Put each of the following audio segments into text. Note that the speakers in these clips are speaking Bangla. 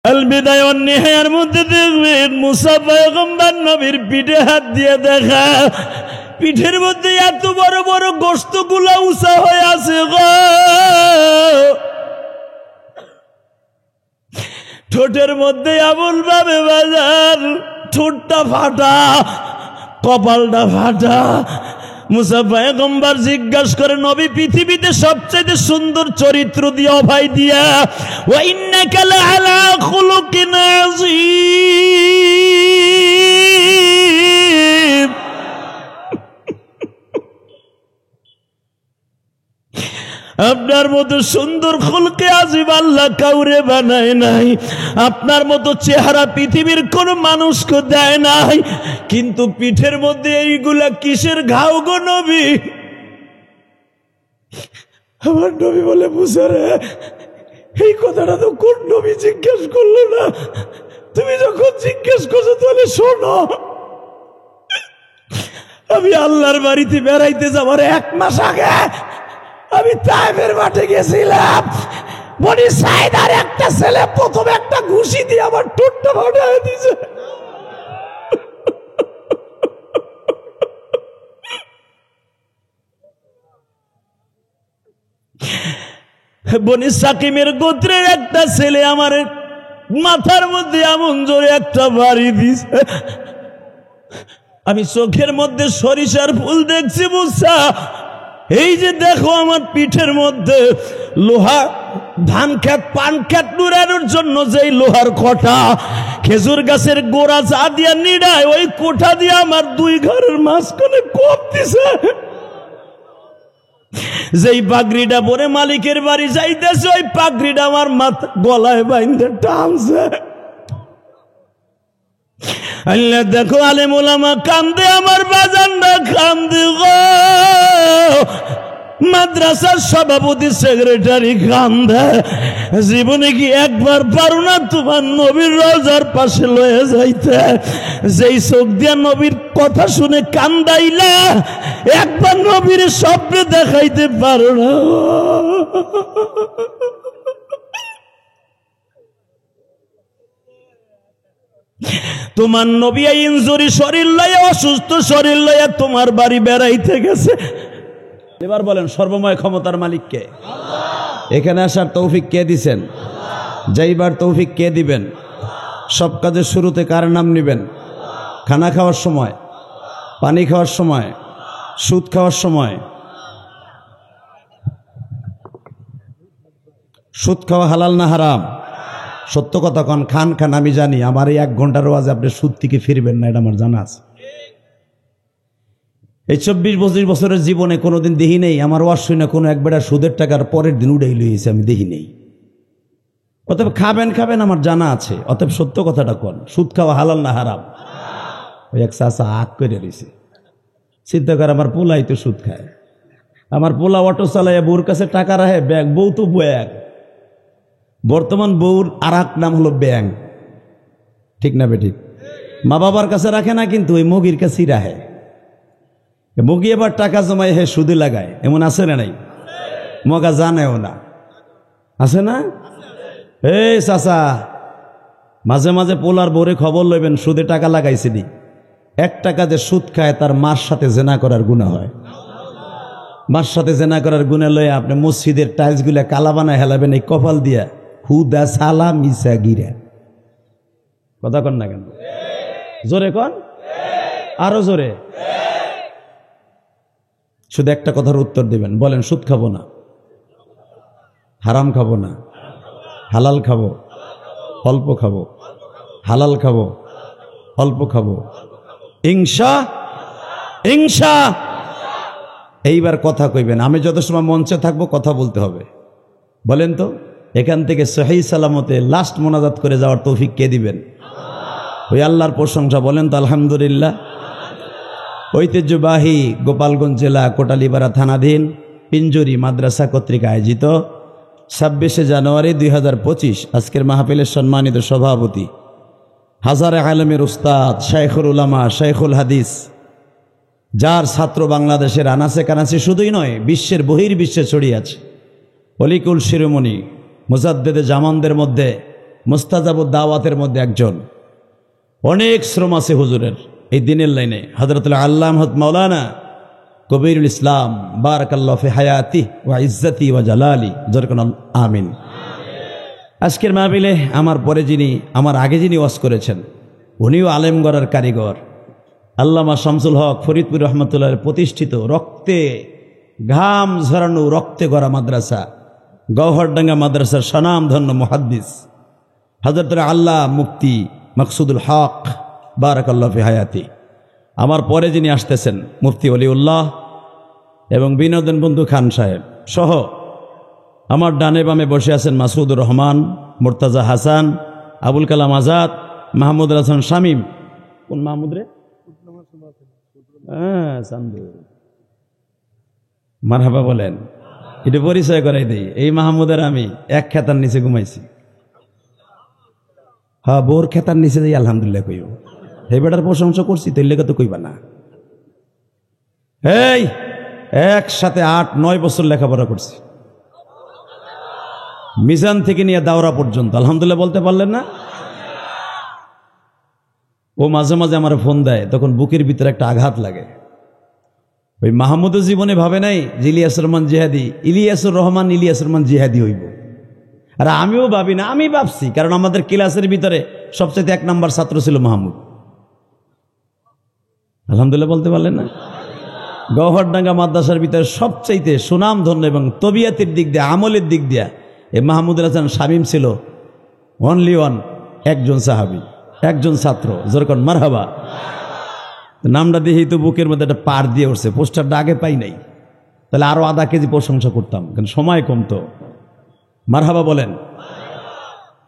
আল বিদায় ওয়ান নিহায়ার মধ্যে দেখবেন মুসা পয়গম্বর নবীর পিঠে হাত দিয়ে দেখা, পিঠের মধ্যে এত বড় বড় গোশতগুলা উঁচা হয়ে আছে গো। ঠোঁটের মধ্যে এমন ভাবে বাজার, ঠোঁটটা ফাটা, কপালটা ফাটা। মুসা পয়গম্বর জিজ্ঞাসা করে, নবী পৃথিবীতে সবচেয়ে সুন্দর চরিত্র দিয়ে অভয় দিয়া, ওয়া ইন্নাকা লাআলা খুলুকিন আযীম, আপনার মতো সুন্দর খুলকে আজিম আল্লাহ কাউরে বানায় নাই, আপনার মতো চেহারা পৃথিবীর কোন মানুষকে দেয় নাই। কিন্তু পিঠের মধ্যে এইগুলা কিসের ঘাও গো নবী? আমার নবী বলে, মুসা রে, এই কথাটা তো কোন নবী জিজ্ঞেস করলো না, তুমি যখন জিজ্ঞেস করছো তাহলে শোনো। আমি আল্লাহর বাড়িতে বেড়াইতে যাবার 1 মাস আগে আমি তায়েফের মাঠে গেছিলাম। বনি সাইদার একটা ছেলে প্রথম একটা ঘুষি দিয়ে আমার ঠোঁটটা ফাটিয়ে দিয়েছে। বনি সাকিমের গোত্রের একটা ছেলে আমার মাথার মধ্যে এমন জোরে একটা বাড়ি দিয়েছে, আমি চোখের মধ্যে সরিষার ফুল দেখছি। মুসা, এই যে দেখো আমার পিঠের মধ্যে লোহা, ধান খেত পান খেত নুরানোর জন্য যেই লোহার কোঠা, খেজুর গাছের গোড়া যা দিয়া নিড়ায়, ওই কোঠা দিয়ে আমার 2 ঘরের মাঝখানে কোপ দিছে। যেই পাগড়িটা পরে মালিকের বাড়ি যাইতেছে, ওই পাগড়িটা আমার মাথা গলায় বাইন্ধে টানছে। আল্লাহ দেখো, আলেম ওলামা কান্দে, আমার বাজানরা কান্দে গো, মাদ্রাসার সভাপতি সেক্রেটারি কান্দে। জীবনে কি একবার পারো না তোমার নবীর রওজার পাশে লয়ে যাইতে? যেই চোখ দিয়া নবীর কথা শুনে কান্দাইলা, একবার নবীর স্বপ্নে দেখাইতে পারো না? তোমার নবী ইনজুরি শরীর লইয়া, অসুস্থ শরীর লইয়া তোমার বাড়ি বেড়াইতে গেছে। এবার বলেন, সর্বময় ক্ষমতার মালিক কে? এখানে আসার তৌফিক কে দিছেন? যাইবার তৌফিক কে দিবেন? সব কাজের শুরুতে কার নাম নিবেন? খানা খাওয়ার সময়, পানি খাওয়ার সময়, সুদ খাওয়ার সময়। সুদ খাওয়া হালাল না হারাম? সত্য কথা কন, খান খান, আমি জানি আমার এই 1 ঘন্টার ওয়াজে আপনি সুদ থেকে ফিরবেন না, এটা আমার জানা আছে। এই 24-25 বছরের জীবনে কোনোদিন দেখি নেই আমার ওয়াজ শুনে কোনো একবেলা সুদের টাকার পরের দিন উড়াই লইছে, আমি দেখি নেই। অতএব খাবেন খাবেন আমার জানা আছে, অতএব সত্য কথাটা কন, সুদ খাওয়া হালাল না হারাম? ওই এক চাচা আগ করে রয়েছে, চিন্তা করে আমার পোলাই তো সুদ খায়, আমার পোলা অটো চালায় বউর কাছে টাকা রাখে, ব্যাগ, বউ তো ব্যাগ। বর্তমান বউর আর এক নাম হলো ব্যাং, ঠিক না বেঠিক? মা বাবার কাছে রাখে না, কিন্তু ওই মগির কাছেই রাখে। মগি এবার টাকা জমায় হে সুদে লাগায়, এমন আছে না নাই? মগা জানেও না, আছে না? এই চাচা, মাঝে মাঝে পোলার বউরে খবর লইবেন সুদে টাকা লাগাইছে নি। 1 টাকা যে সুদ খায় তার মার সাথে জেনা করার গুনাহ হয়। মার সাথে জেনা করার গুনাহ লয়ে আপনি মসজিদের টাইলস গুলা কালা বানায় হেলাবেন এই কপাল দিয়া, হুদা সালা মিসা গিরা। কথা কন না কেন? জোরে কন, আরো জোরে। শুধু একটা কথার উত্তর দিবেন, বলেন সুদ খাবো না, হারাম খাবো না, হালাল খাবো, অল্প খাবো, হালাল খাবো, অল্প খাবো, ইনশা। এইবার কথা কইবেন, আমি যত সময় মঞ্চে থাকবো কথা বলতে হবে। বলেন তো, এখান থেকে সহি সালামতে লাস্ট মোনাজাত করে যাওয়ার তৌফিক কে দিবেন? ওই আল্লাহর প্রশংসা, বলেন তো আলহামদুলিল্লাহ। ঐতিহ্যবাহী গোপালগঞ্জ জেলা কোটালীপাড়া থানাধীন পিঞ্জুরি মাদ্রাসা কর্তৃক আয়োজিত 26শে জানুয়ারি 2025 আজকের মাহফিলের সম্মানিত সভাপতি, হাজারে আলেমের উস্তাদ, শাইখুল উলামা, শাইখুল হাদিস, যার ছাত্র বাংলাদেশের আনাচে কানাচে শুধুই নয় বিশ্বের বহির্বিশ্বে ছড়িয়ে আছে, অলিকুল শিরোমণি মুজাদ্দেদে জামানদের মধ্যে মুস্তাজাবুদ দাওয়াতের মধ্যে একজন। অনেক শ্রম আছে হুজুরের এই দিনের লাইনে। হযরতুল আল্লামা মাওলানা কবিরুল ইসলাম বারাকাল্লাহু ফি হায়াতি ওয়া ইজ্জতি ওয়া জালালি, জোরে আমিন। আজকের মাহফিলে আমার পরে যিনি, আমার আগে যিনি ওয়াজ করেছেন, উনিও আলেম গড়ার কারিগর, আল্লামা শামসুল হক ফরিদপুর রহমতুল্লাহের প্রতিষ্ঠিত, রক্তে ঘাম ঝরানো, রক্তে গড়া মাদ্রাসা গওহরডাঙ্গা মাদ্রাসার স্বনামধন্য মুহাদ্দিস হযরতুল আল্লাহ মুফতি মাকসুদুল হক বারাকাল্লাহু ফি হায়াতি। আমার পরে যিনি আসতেছেন মুফতি ওলিউল্লাহ এবং বিনোদন বন্ধু খান সাহেব সহ আমার ডানে বামে বসে আছেন মাসুদুর রহমান, মুর্তাজা হাসান, আবুল কালাম আজাদ, মাহমুদ হাসান শামীম। কোন মাহমুদ রে? মারহাবা বলেন। এটা পরিচয় করাই দেই, এই মাহমুদের আমি এক খেতার নিচে ঘুমাইছি। হ্যাঁ, বোর খেতার নিচে যাই আলহামদুলিল্লাহ কইও। এই বেটার প্রশংসা করছি তো লেগে তো কইবা না। এই একসাথে 8-9 বছর লেখাপড়া করছি, মিজান থেকে নিয়ে দাওরা পর্যন্ত। আলহামদুলিল্লাহ বলতে পারলেন না? ও মাঝে মাঝে আমার ফোন দেয়, তখন বুকের ভিতরে একটা আঘাত লাগে। ওই মাহমুদও জীবনে ভাবে নাই যে ইলিয়াসুর রহমান জিহাদি, ইলিয়াসুর রহমান জিহাদি হইব। আর আমিও ভাবি না, আমি ভাবছি, কারণ আমাদের ক্লাসের ভিতরে সবচেয়ে 1 নম্বর ছাত্র ছিল মাহমুদ। আলহামদুলিল্লাহ বলতে পারলেন না? গওহরডাঙ্গা মাদ্রাসার ভিতরে সবচাইতে সুনামধন্য এবং তবিয়াতের দিক দিয়ে, আমলের দিক দিয়ে এই মাহমুদুল হাসান শামীম ছিল অনলি ওয়ান, একজন সাহাবী, একজন ছাত্র। যেরকম মারহাবা নামটা দিয়েই তো বুকের মধ্যে একটা পার দিয়ে উঠছে। পোস্টারটা আগে পাই নাই, তাহলে আরো আধা কেজি প্রশংসা করতাম, কিন্তু সময় কম তো। মারহাবা বলেন।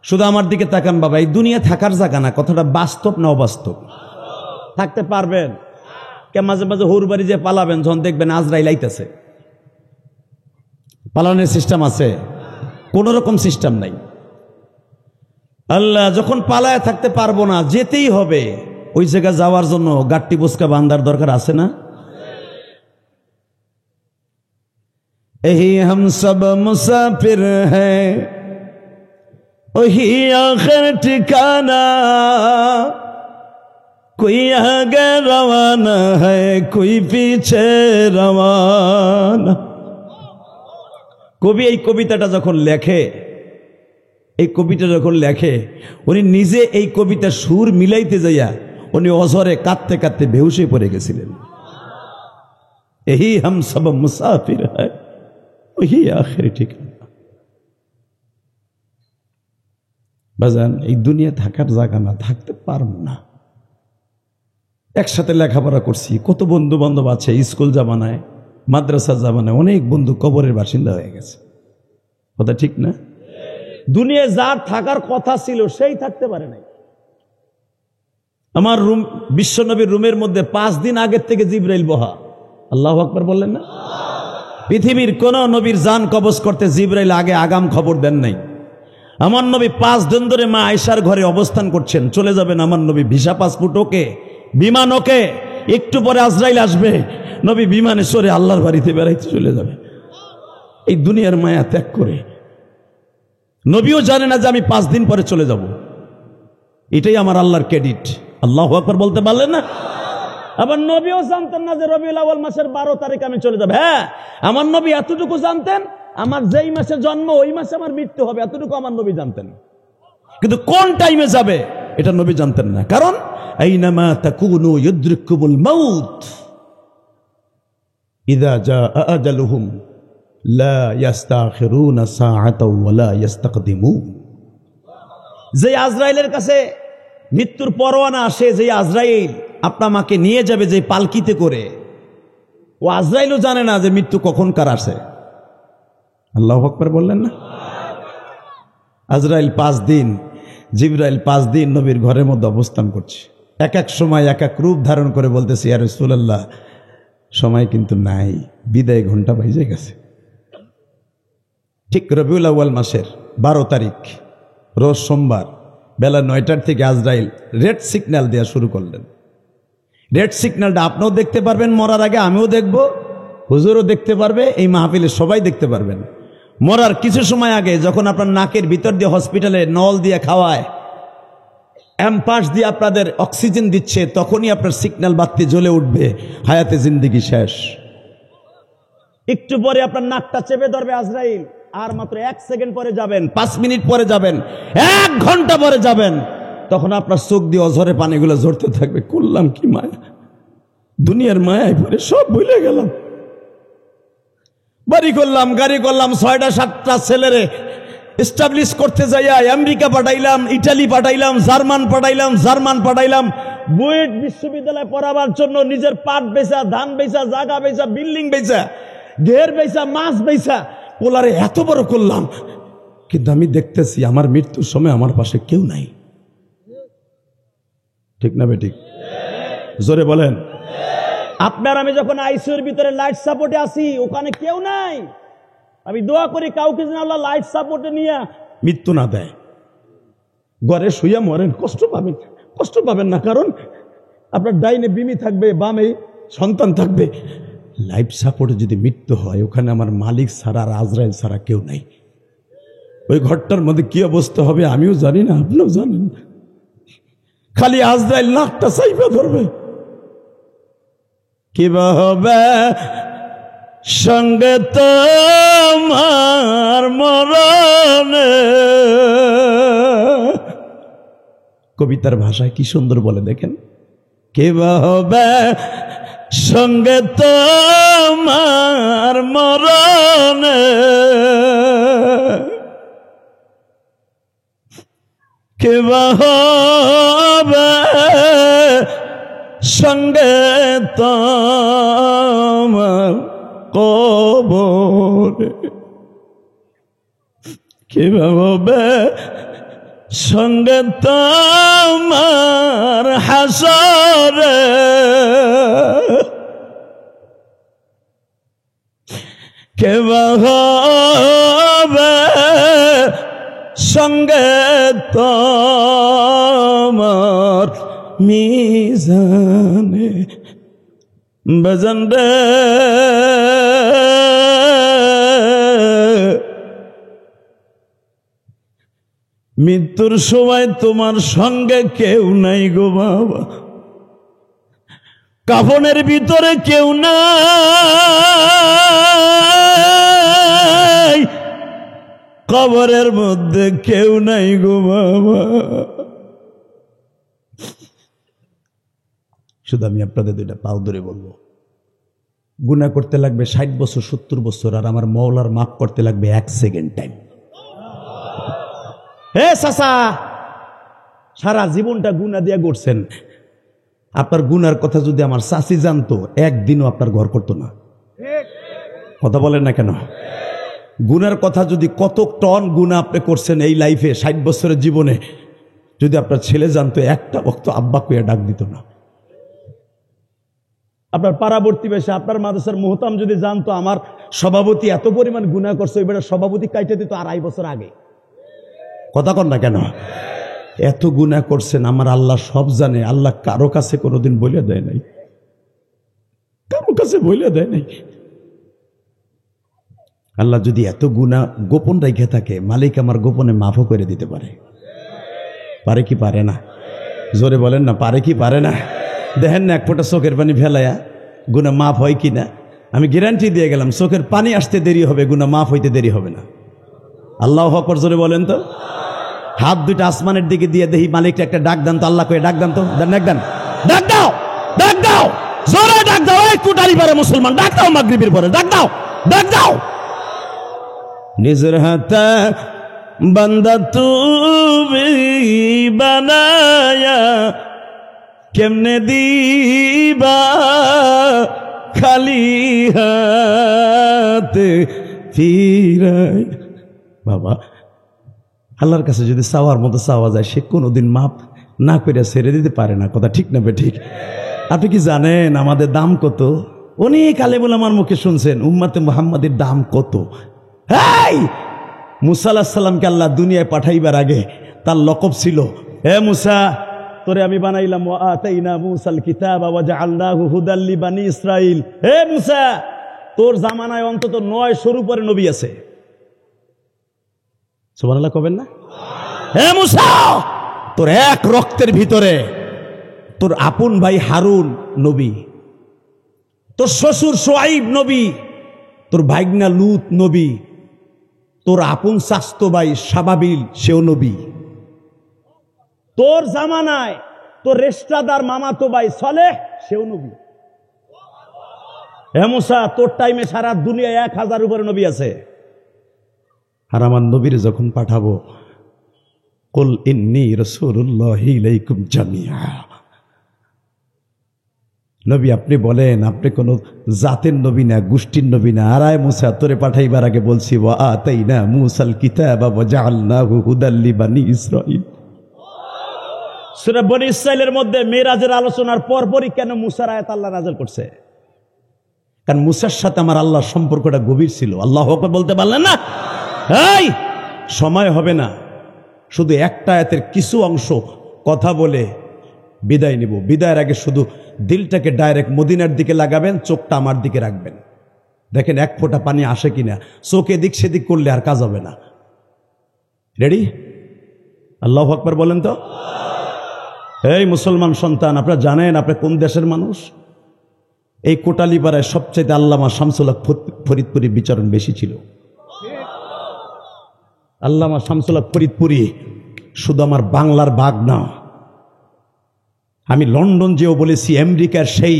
শুধু আমার দিকে তাকান বাবা, এই দুনিয়া থাকার জায়গা না, কথাটা বাস্তব না অবাস্তব? থাকতে পারবেন? কে মাঝে মাঝে হুর বাড়ি যে পালাবেন, যখন দেখবেন আজরাইল আইতেছে, পালানোর সিস্টেম আছে? কোন রকম সিস্টেম নাই। আল্লাহ যখন পালায় থাকতে পারবো না, যেতেই হবে, ওই জায়গায় যাওয়ার জন্য গাট্টি বুসকা বান্দার দরকার আছে না? यही हम सब मुसाफिर हैं, वही आखिर ठिकाना, कोई आगे रवाना है, कोई पीछे रवाना। কবি এই কবিতাটা যখন লেখে, উনি নিজে এই কবিতার সুর মিলাইতে যাইয়া উনি অঝরে কাঁদতে কাঁদতে বেহুশ হয়ে পড়ে গেছিলেন। यही हम सब मुसाफिर हैं, वही आखिर ठिकाना। বাজান, এই দুনিয়া থাকার জায়গা না, থাকতে পারব না। একসাথে লেখাপড়া করছি, কত বন্ধু বান্ধব আছে, স্কুল জামানায়, মাদ্রাসা জামানায় অনেক বন্ধু কবরের বাসিন্দা হয়ে গেছে। কথা ঠিক না? দুনিয়ায় যার থাকার কথা ছিল সেই থাকতে পারে নাই। আমার রুম, বিশ্বনবীর রুমের মধ্যে 5 দিন আগের থেকে জিবরাইল বহা। আল্লাহু আকবার বললেন না? পৃথিবীর কোন নবীর জান কবজ করতে জিবরাইল আগে আগাম খবর দেন নাই। আমার নবী 5 দিন ধরে মা আয়েশার ঘরে অবস্থান করছেন। চলে যাবেন আমার নবী, ভিসা পাসপোর্ট ওকে, বিমান ওকে, একটু পরে আজরাইল আসবে, নবী বিমানে চড়ে আল্লাহর বাড়িতে বেড়াইতে চলে যাবে। এই দুনিয়ার মায়া ত্যাগ করে নবীও জানে না যে আমি 5 দিন পরে চলে যাব। এটাই আমার আল্লাহর ক্রেডিট। আল্লাহু আকবার বলতে পারলেন না? আবার নবীও জানতেন না যে রবিউল আউয়াল মাসের 12 তারিখ আমি চলে যাব। হ্যাঁ, আমার নবী এতটুকু জানতেন, আমার যেই মাসে জন্ম ওই মাসে আমার মৃত্যু হবে, এতটুকু আমার নবী জানতেন। কিন্তু কোন টাইমে যাবে এটা নবী জানতেন না, কারণ আইনামা তাকুনু ইউদরিকুমুল মাউত ইযা জাআ আজালুহুম লা ইস্তাখিরুনা সাআতাও ওয়া লা ইস্তাকদিমুন। যে আজরাইলের কাছে মৃত্যুর পরোয়ানা আসে, যে আজরাইল আপনার মাকে নিয়ে যাবে যে পালকিতে করে, ও আজরাইলও জানে না যে মৃত্যু কখন কার আসে। আল্লাহু আকবার বললেন না? আজরাইল 5 দিন, জিবরাইল 5 দিন নবীর ঘরের মধ্যে অবস্থান করছে। এক এক সময় এক এক রূপ ধারণ করে বলতেছে, ইয়া রাসূলুল্লাহ সময় কিন্তু নাই, বিদায় ঘন্টা বাজে গেছে। ঠিক রবিউল আউয়াল মাসের 12 তারিখ রোজ সোমবার বেলা 9টার থেকে আজরাইল রেড সিগন্যাল দেওয়া শুরু করলেন। রেড সিগন্যালটা আপনিও দেখতে পারবেন, মরার আগে আমিও দেখব, হুজুরও দেখতে পারবে, এই মাহফিলে সবাই দেখতে পারবেন। মরার কিছু সময় আগে যখন আপনার নাকের ভিতর দিয়ে হসপিটালে নল দিয়ে খাওয়ায়, অ্যাম্পাস দিয়ে আপনাদের অক্সিজেন দিচ্ছে, তখনই আপনার সিগন্যাল বাতি জ্বলে উঠবে, হায়াতে জিন্দেগি শেষ। একটু পরে আপনার নাকটা চেপে ধরবে আজরাইল, আর মাত্র 1 সেকেন্ড পরে যাবেন, 5 মিনিট পরে যাবেন, 1 ঘন্টা পরে যাবেন, তখন আপনার চোখ দিয়ে অঝরে পানিগুলো ঝরতে থাকবে। করলাম কি মায়া, দুনিয়ার মায়ায় পরে সব ভুলে গেলাম। বাড়ি করলাম, গাড়ি করলাম, 6টা 7টা ছেলেরে এস্টাবলিশ করতে যাইয়া আমেরিকা পাঠাইলাম, ইটালি পাঠাইলাম, জার্মান পাঠাইলাম, বুয়েট বিশ্ববিদ্যালয়ে পড়াবার জন্য নিজের পাট বেচা, ধান বেচা, জায়গা বেচা, বিল্ডিং বেচা, ঘের বেচা, মাছ বেচা, পোলারে এত বড় করলাম, কিন্তু আমি দেখতেছি আমার মৃত্যুর সময় আমার পাশে কেউ নাই। ঠিক না বেঠিক? জোরে বলেন। আপনার আমি যখন আইসিইউর ভিতরে লাইফ সাপোর্টে আসি, ওখানে কেউ নাই। আমি দোয়া করি কাউকে যেন আল্লাহ লাইফ সাপোর্টে নিয়ে মৃত্যু না দেয়। ঘরে শুয়ে মরেন, কষ্ট পাবেন না, কারণ আপনার ডাইনে বিমি থাকবে, বামে সন্তান থাকবে। লাইফ সাপোর্টে যদি মৃত্যু হয়, ওখানে আমার মালিক ছাড়া আর আজরাইল ছাড়া কেউ নাই। ওই ঘরটার মধ্যে কি অবস্থা হবে আমিও জানি না, আপনিও জানেন। খালি আজরাইল নাকটা চাইপা ধরবে। কিভাবে সঙ্গে তোমার মরণে, কবিতার ভাষায় কি সুন্দর বলে দেখেন, কিভাবে সঙ্গে তোমার মরণে, কিভাবে সঙ্গে তোমার কবরে, কিভাবে সঙ্গে তোমার হাসরে, কিভাবে সঙ্গে তোমার মিজানে বাজান রে, মৃত্যুর সময় তোমার সঙ্গে কেউ নাই গো বাবা, কাফনের ভিতরে কেউ নাই, কবরের মধ্যে কেউ নাই গো বাবা। শুধু আমি আপনাদের 2টা পাও ধরে বলবো, গুনাহ করতে লাগবে 60 বছর 70 বছর, আর আমার মওলার মাফ করতে লাগবে 1 সেকেন্ড টাইম। হে চাচা, সারা জীবনটা গুনাহ দিয়ে গড়ছেন, আপনার গুনার কথা যদি আমার চাচি জানতো, একদিনও আপনার ঘর করতো না। কথা বলেন না কেন? গুনার কথা যদি, কত টন গুনাহ আপনি করছেন এই লাইফে 60 বছরের জীবনে, যদি আপনার ছেলে জানতো, একটা বক্ত আব্বা কইয়া ডাক দিত না। আপনার পাড়াবর্তী বেশে, আপনার মাদ্রাসার মুহতাম যদি জানতো আমার সভাপতি এত পরিমাণ গুনাহ করছে, ওই বেটা সভাপতি কাইটে দিত 2.5 বছর আগে। কথা কন না কেন? এত গুনাহ করছেন, আমার আল্লাহ সব জানে। আল্লাহ কারো কাছে কোনোদিন বলে দেয় নাই, কারো কাছে বলে দেয় নাই। আল্লাহ যদি এত গুনাহ গোপন রেখে থাকে, মালিক আমার গোপনে মাফও করে দিতে পারে। পারে কি পারে না? জোরে বলেন না, পারে কি পারে না? দেখেন না, এক ফোঁটা চোখের পানি ফেলাইয়া গুনাহ মাফ হয় কিনা। আমি গ্যারান্টি দিয়ে গেলাম, চোখের পানি আসতে দেরি হবে, গুনাহ মাফ হইতে দেরি হবে না। আল্লাহু আকবার, জোরে বলেন তো। হাত 2টা আসমানের দিকে দিয়ে দেখি, মালিকটা একটা ডাক দেন তো, আল্লাহ কয়ে ডাক দেন তো, ডাক দেন, ডাক দাও, ডাক দাও, জোরে ডাক দাও। এই কুটারি পারে মুসলমান, ডাক দাও, মাগরিবের পরে ডাক দাও, ডাক দাও। নিজের হাতে বান্দা তুমি বানায়া কেমনে দিবা খালি হাতে ফিরাই। বাবা, আল্লাহর কাছে যদি চাওয়ার মতো চাওয়া যায়, সে কোনোদিন মাপ না করে ছেড়ে দিতে পারে না। কথা ঠিক না ঠিক? আপনি কি জানেন আমাদের দাম কত? অনেক আলেমুল আমার মুখে শুনছেন উম্মতে মুহাম্মাদের দাম কত। এই মুসা আলাইহিস সালামকে আল্লাহ দুনিয়ায় পাঠাইবার আগে তার লকব ছিল, হে মুসা, তোরে আমি বানাইলাম, ওয়া আতাইনা মুসাল কিতাবা ওয়া জাআলনাহু হুদাল লিবানি ইসরাইল। হে মুসা, তোর জামানায় অন্তত 900 উপরে নবী আছে। সুবহানাল্লাহ কবেন না? হে মুসা, তোর এক রক্তের ভিতরে তোর আপন ভাই হারুন নবী, তোর শ্বশুর শুআইব নবী, তোর ভাইগনা লূত নবী, তোর আপন চাচতো ভাই শাবাবিল সেও নবী, তোর জামানায় তোর রেশতাদার মামাতো ভাই সালেহ সেও নবী। হে মুসা, তোর টাইমে সারা দুনিয়ায় 1000 উপরে নবী আছে। আর আমার নবীর যখন পাঠাবো, কুল ইন্নী রাসূলুল্লাহি ইলাইকুম জামিআ, নবী আপনি বলেন আপনি কোন জাতের নবী না, গোষ্ঠীর নবী না। আর আয় মুসা, তোরে পাঠাইবার আগে বলছি ওয়া আতাইনা মূসাল কিতাবা ওয়া জাআলনাহু হুদাল লিবানি ইসরাঈল। সূরা বনী ইসরাঈলের মধ্যে মেরাজের আলোচনার পরপরই কেন মুসার আয়াত আল্লাহ নাযিল করছে? কারণ মুসার সাথে আমার আল্লাহর সম্পর্কটা গভীর ছিল। আল্লাহু আকবার বলতে পারলেন না? এই সময় হবে না, শুধু একটা আয়াতের কিছু অংশ কথা বলে বিদায় নিব। বিদায়ের আগে শুধু দিলটাকে ডাইরেক্ট মদিনার দিকে লাগাবেন, চোখটা আমার দিকে রাখবেন, দেখেন এক ফোঁটা পানি আসে কিনা। চোখ এদিক সেদিক করলে আর কাজ হবে না। রেডি? আল্লাহু আকবার বলেন তো। এই মুসলমান সন্তান, আপনারা জানেন আপনি কোন দেশের মানুষ? এই কোটালীপাড়ায় সবচেয়ে আল্লামা শামসুল হক ফরিদপুরি বিচরণ বেশি ছিল। আল্লামা শামসুল হক ফরিদপুরি শুধু আমার বাংলার বাগ না, আমি লন্ডন যেও বলেছি, আমেরিকার সেই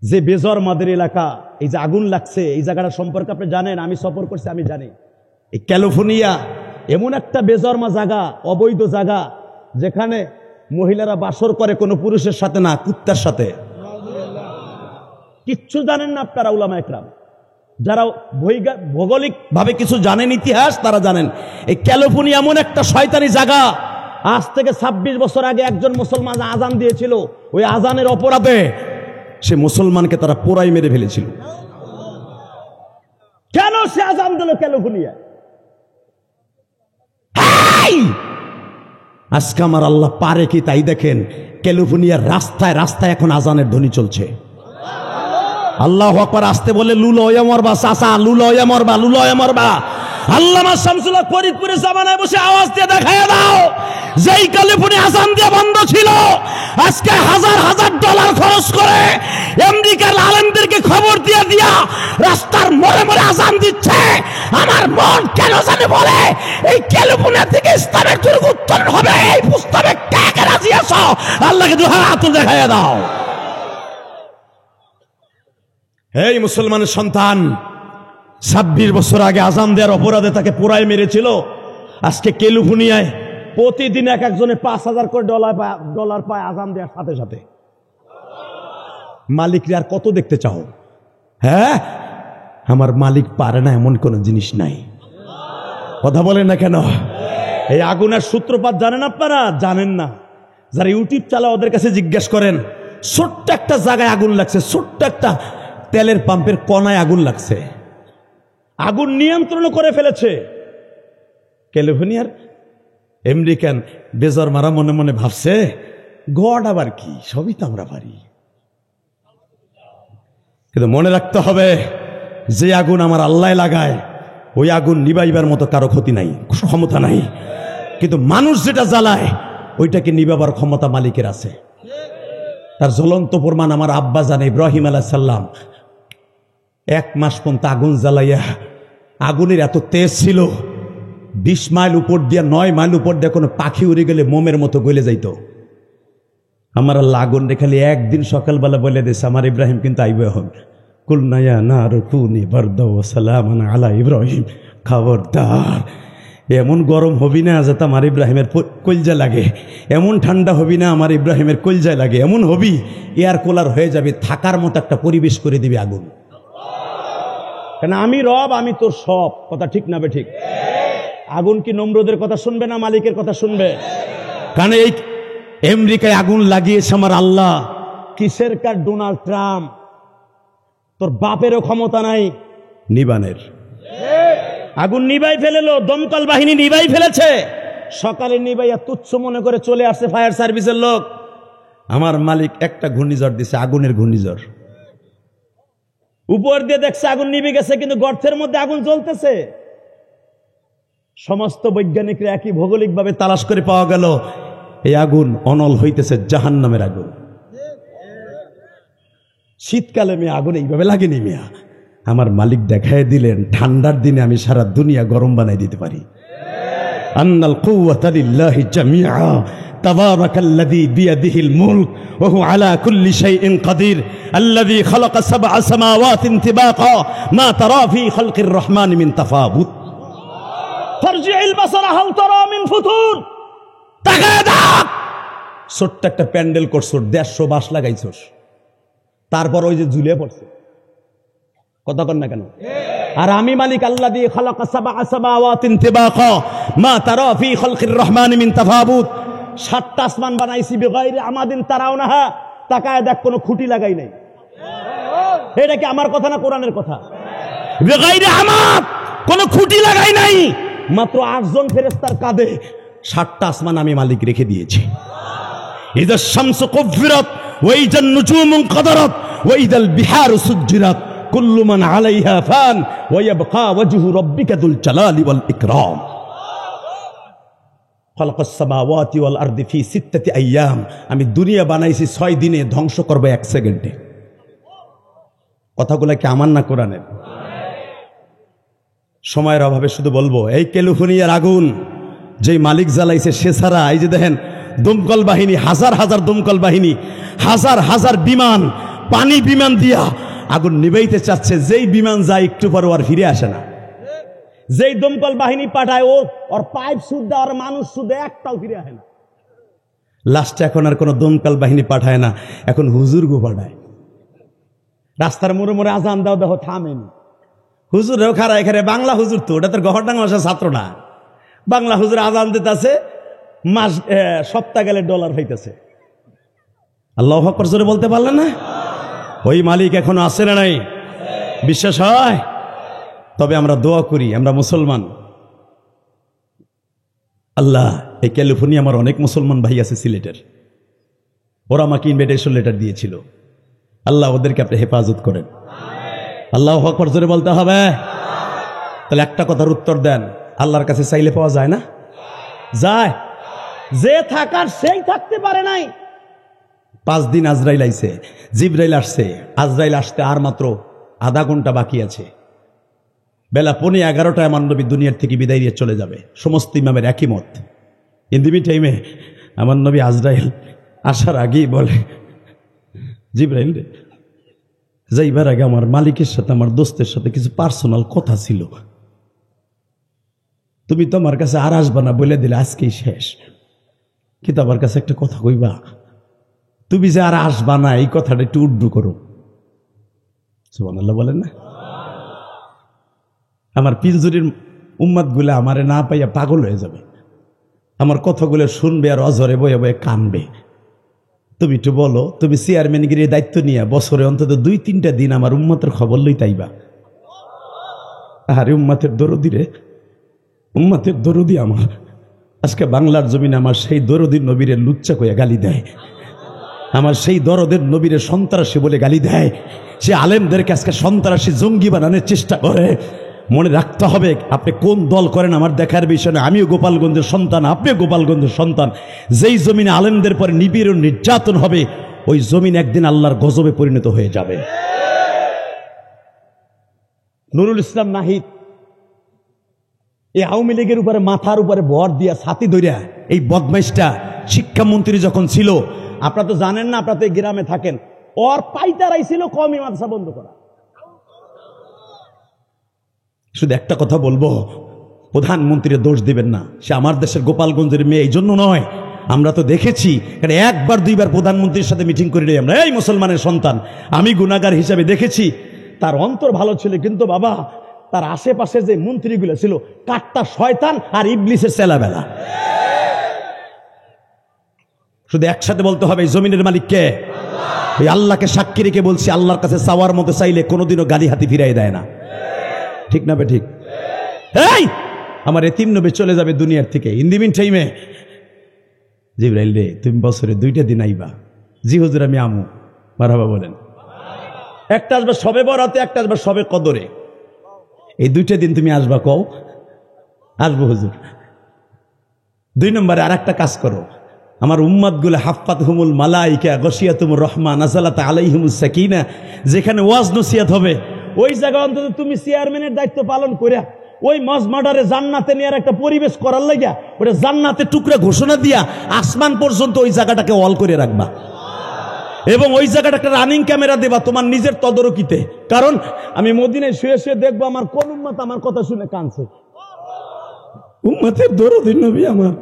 যে বেজর মাদের এলাকা, এই যে আগুন লাগছে, এই জায়গাটা সম্পর্কে আপনি জানেন, আমি সফর করছি, আমি জানি। এই ক্যালিফোর্নিয়া এমন একটা বেজরমা জায়গা, অবৈধ জায়গা, যেখানে মহিলারা বাসর করে কোনো পুরুষের সাথে না, কুত্তার সাথে। কিচ্ছু জানেন না আপনারা উলামা একরাম, যারা ভৌগোলিক ভাবে কিছু জানেন, ইতিহাস, তারা জানেন এই ক্যালিফোর্নিয়া এমন একটা শয়তানি জায়গা। আজ থেকে 26 বছর আগে একজন মুসলমান আজান দিয়েছিল, ওই আজানের অপরাধে সে মুসলমানকে তারা পোড়াই মেরে ফেলেছিল। কেন সে আজান দিল ক্যালিফোর্নিয়া? আজকে আমার আল্লাহ পারে কি তাই দেখেন, ক্যালিফোর্নিয়ার রাস্তায় রাস্তায় এখন আজানের ধ্বনি চলছে। আল্লাহু আকবার। আসতে বলে লুলয়া মরবা চাচা, লুলয়া মরবা, লুলয়া মরবা। আল্লামা শামসুল হক ফরিদপুরের জামানায় বসে আওয়াজ দিয়ে দেখায় দাও, যেই ক্যালিফোর্নিয়া আজান দিয়ে বন্ধ ছিল, আজকে হাজার হাজার ডলার খরচ করে আমেরিকার আলেমদেরকে খবর দিয়ে দিয়া রাস্তার মোড়ে মোড়ে আজান দিচ্ছে। আমার মন কেন জানে বলে, এই ক্যালিফোর্নিয়া থেকে ইসলামের দুর্গ উত্তরণ হবে, এই প্রস্তাবে কে কে রাজি আছো? আল্লাহকে দুহাত হাত দেখায় দাও। এই মুসলমানের সন্তান, 26 বছর আগে আজান দেওয়ার অপরাধে তাকে পোড়ায় মেরেছিল। আজকে ক্যালিফোর্নিয়ায় প্রতিদিন এক একজনে 5000 করে ডলার পায় আজান দেওয়ার সাথে সাথে। মালিকরে আর কত দেখতে চাও? হ্যাঁ, আমার মালিক পারে না এমন কোন জিনিস নাই। কথা বলেন না কেন? এই আগুনের সূত্রপাত জানেন আপনারা? জানেন না। যারা ইউটিউব চালায় ওদের কাছে জিজ্ঞেস করেন, ছোট্ট একটা জায়গায় আগুন লাগছে, ছোট্ট একটা তেলের পাম্পের কণায় আগুন লাগছে, আগুন নিয়ন্ত্রণ করে ফেলেছে। ক্যালিফোর্নিয়ার আমেরিকান বেজর মারা মনে মনে ভাবছে, গড আবার কি, সবই তো আমরা পারি। কিন্তু মনে রাখতে হবে, যে আগুন আমার আল্লাহ লাগায়, ওই আগুন নিবাইবার মতো কারো ক্ষতি নাই, ক্ষমতা নাই। কিন্তু মানুষ যেটা জ্বালায়, ওইটাকে নিবাবার ক্ষমতা মালিকের আছে। তার জ্বলন্ত প্রমাণ আমার আব্বা জান ইব্রাহিম আলাইহিস সালাম 1 মাস পর্যন্ত আগুন জ্বালাইয়া, আগুনের এত তেজ ছিল, 20 মাইল উপর দিয়া 9 মাইল উপর দিয়ে কোনো পাখি উড়ে গেলে মোমের মতো গলে যাইত। আমার আল্লাহ আগুন রেখালি একদিন সকালবেলা বলে দিয়েছে, আমার ইব্রাহিম কিন্তু আইবে এখন। কুলনায়া না রুকুনি বারদা ওয়া সালামান আলা ইব্রাহিম। খবরদার, এমন গরম হবি না যাতে আমার ইব্রাহিমের কলজা লাগে, এমন ঠান্ডা হবি না আমার ইব্রাহিমের কলজায় লাগে, এমন হবি এয়ার কুলার হয়ে যাবে, থাকার মতো একটা পরিবেশ করে দিবে আগুন। কেন? আমি রব, আমি তোর সব। কথা ঠিক না বে? ঠিক। আগুন কি নমরুদের কথা শুনবে না মালিকের কথা শুনবে? কারণ এই আমেরিকায় আগুন লাগিয়েছে আমার আল্লাহ। কিসের কার ডোনাল্ড ট্রাম্প? তোর বাপেরও ক্ষমতা নাই নিবানের। আগুন নিবাই ফেলেলো, দমকল বাহিনী নিবাই ফেলেছে। সকালে নিবাইয়া তুচ্ছ মনে করে চলে আসছে ফায়ার সার্ভিসের লোক। আমার মালিক একটা ঘূর্ণিঝড় দিছে, আগুনের ঘূর্ণিঝড়। উপর দিয়ে দেখছে আগুন নিভে গেছে, কিন্তু গর্তের মধ্যে আগুন জ্বলতেছে। সমস্ত বৈজ্ঞানিকরা একই ভৌগোলিকভাবে তালাশ করে পাওয়া গেল এই আগুন অনল হইতেছে জাহান্নামের আগুন। শীতকালে মিয়া আগুন এইভাবে লাগেনি মিয়া। আমার মালিক দেখায় দিলেন ঠান্ডার দিনে আমি সারা দুনিয়া গরম বানাই দিতে পারি। আন্নাল কুওয়াতা লিল্লাহি জামিআ তাবারাকাল্লাযী বিয়াদিহিল মুলক ওয়া হুয়া আলা কুল্লি শাইইন কাদির আল্লাযী খালাকা সাবআ সামাওয়াতিন তিবাকা মা তারা ফী খালকির রহমানি মিন তাফাবুত ফারজি'ল বাসারা হাল তারা মিন ফুতুর। তাকায় দেখ, ছোট্ট একটা প্যান্ডেল করছস, 150 বাঁশ লাগাইছস, তারপর ওই যে ঝুলে পড়ছে, কথা কন না কেন? আর আমি মালিক আল্লাযী খালাকা সাবআ সামাওয়াতিন তিবাকা মা তারা ফী খালকির রহমানি মিন তাফাবুত। 7টা আসমান বানাইছি বিগাইরি আমাদিন তারাউনাহা। তাকায় দেখ, কোনো খুঁটি লাগাই নাই। এটা কি আমার কথা না কোরআনের কথা? বিগাইরি আমাদ, কোনো খুঁটি লাগাই নাই, মাত্র 8 জন ফেরেশতার কাঁধে 7টা আসমান আমি মালিক রেখে দিয়েছি। ইযা শামসু কুফিরাত ওয়া ইযা নুজুমু কাদারাত ওয়া ইযাল বিহারু সুজ্জিরাত কুল্লু মান আলাইহা ফান ওয়া ইয়াবকা ওয়াজহু রাব্বিকা যুল জালালি ওয়াল ইকরাম। খালাকাস সামাওয়াতি ওয়াল আরদি ফি 6 আইয়াম। আমি দুনিয়া বানাইছি 6 দিনে, ধ্বংস করব 1 সেকেন্ডে। কথাগুলো কি আমার না কোরআনের? সময়ের অভাবে শুধু বলবো, এই ক্যালিফোর্নিয়ার আগুন যেই মালিক জ্বালাইছে সে ছাড়া এই যে দেখেন দমকল বাহিনী, হাজার হাজার দমকল বাহিনী, হাজার হাজার বিমান, পানি বিমান দিয়া আগুন নিবাইতে চাচ্ছে। যেই বিমান যায় একটু পরে আর ফিরে আসে না। যেই দমকল বাহিনী পাঠায় ওর পাইপ শুদ্ধ আর মানুষ শুদ্ধ একটাও ফিরে আসে না। লাস্টে এখন আর কোনো দমকল বাহিনী পাঠায় না, এখন হুজুর গো পাঠায়। রাস্তার মোড়ে মোড়ে আজান দাও, দেখো থামেনি। হুজুরেও খারা এখানে বাংলা হুজুর, তো ওটা তোর গহরডাঙ্গা ভাষার ছাত্র না। বাংলা হুজুর আজান দিতেছে, মাস সপ্তাহ গেলে ডলার হইতেছে। আল্লাহু আকবার জোরে বলতে পারলেন না? ওই মালিক এখনো আছে না নাই? বিশ্বাস হয়? তবে আমরা দোয়া করি, আমরা মুসলমান। আল্লাহ, এই ক্যালিফোর্নিয়া আমার অনেক মুসলমান ভাই আছে সিলেটের, ওরা আমাকে ইনভিটেশন লেটার দিয়েছিল। আল্লাহ ওদেরকে আপনি হেফাজত করেন। আল্লাহু আকবার জোরে বলতে হবে। তাহলে একটা কথার উত্তর দেন, আল্লাহর কাছে চাইলে পাওয়া যায় না? যায়। যে থাকার সেই থাকতে পারে নাই। 5 দিন আজরাইল আইছে, জিবরাইল আসছে। আজরাইল আসতে আর মাত্র আধা ঘন্টা বাকি আছে। বেলা 11:15 আমার নবী দুনিয়ার থেকে বিদায় নিয়ে চলে যাবে। সমস্ত ইমামের একই মত। ইন দি টাইমে আমার নবী আজরাইল আসার আগেই বলে, জিবরাইল রে, যাইবার আগে আমার মালিকের সাথে, আমার দোস্তের সাথে কিছু পার্সোনাল কথা ছিল। তুমি তো আমার কাছে আর আসবা না, বলে দিলে আজকেই শেষ। কিন্তু আমার কাছে একটা কথা কইবা, তুমি যে আর আসবা না এই কথাটা একটু উর্দু করো। সুবহানাল্লাহ বলেন না? আমার পিঞ্জুরির উম্মাদ গুলা আমারে না পাইয়া পাগল হয়ে যাবে, আমার কথাগুলো শুনবে আর অজরে বয়ে বয়ে কানবে। তুমি একটু বলো, তুমি চেয়ারম্যানগিরির দায়িত্ব নিয়ে বছরে অন্তত 2-3টা দিন আমার উম্মতের খবর লই তাইবা। আরে উম্মতের দরদি রে, উম্মতের দরদি আমার। আজকে বাংলার জমিনে আমার সেই দরদির নবীরে লুচ্চা কইয়া গালি দেয়, আমার সেই দরদের নবীরে সন্ত্রাসী বলে গালি দেয়। সে আলেমদেরকে আজকে সন্ত্রাসী জঙ্গি বানানোর চেষ্টা করে। মনে রাখতে হবে, আপনি কোন দল করেন আমার দেখার বিষয় না। আমিও গোপালগঞ্জের সন্তান, আপনিও গোপালগঞ্জের সন্তান। যেই জমিনে আলেমদের পরে নিপীড়ন নির্যাতন হবে, ওই জমিন একদিন আল্লাহর গজবে পরিণত হয়ে যাবে। নুরুল ইসলাম নাহিদ এই আওয়ামী লীগের উপরে মাথার উপরে ভর দিয়া ছাতি ধরিয়া, এই বদমাইশটা শিক্ষামন্ত্রী যখন ছিল, আপনারা তো জানেন না, আপনারা তো এই গ্রামে থাকেন, ওর পাইতারাই ছিল কওমি মাদ্রাসা বন্ধ করা। শুধু একটা কথা বলবো, প্রধানমন্ত্রীর দোষ দিবেন না। সে আমার দেশের গোপালগঞ্জের মেয়ে, এই জন্য নয়। আমরা তো দেখেছি, একবার 2বার প্রধানমন্ত্রীর সাথে মিটিং করে নিই আমরা, এই মুসলমানের সন্তান। আমি গুনাহগার হিসাবে দেখেছি, তার অন্তর ভালো ছিল, কিন্তু বাবা তার আশেপাশে যে মন্ত্রীগুলো ছিল, কাট্টা শয়তান আর ইবলিসের চেলাবেলা। শুধু একসাথে বলতে হবে, এই জমিনের মালিক কে? ওই আল্লাহকে সাক্ষী রেখে বলছি, আল্লাহর কাছে চাওয়ার মতো চাইলে কোনোদিনও গালি হাতি ফিরাই দেয় না। ঠিক না বে ঠিক? এই আমার এতিম নবী চলে যাবে দুনিয়ার থেকে। ইন দি মিন টাইমে জিবরাইল রে, তুমি বছরে 2টা দিন আইবা। জি হুজুর, আমি আমু। মারহাবা বলেন। একটা আসবে সবে বরাতে, একটা আসবে সবে কদরে। এই 2টা দিন তুমি আসবা। কও আসবো হুজুর। 2 নম্বরে আর একটা কাজ করো, আমার উম্মাদগুলো হাফাত হুমুল মালাইকা গশিয়াতুমুর রহমান নাযালাত আলাইহিমুস সাকিনা, যেখানে ওয়াজ নসিহত হবে ওই জায়গা অন্তত তুমি চেয়ারম্যানের দায়িত্ব পালন করে ওই মজমাডারে জান্নাতে নেওয়ার একটা পরিবেশ করার লাগিয়া ওটা জান্নাতে টুকরা ঘোষণা দিয়া আসমান পর্যন্ত ওই জায়গাটাকে অল করে রাখবা, এবং ওই জায়গাটা একটা রানিং ক্যামেরা দেবা তোমার নিজের তদারকিতে। কারণ আমি মদিনায় শুয়ে শুয়ে দেখবো আমার কোন উম্মত আমার কথা শুনে কাঁদছে। উম্মতের দরদি নবী আমার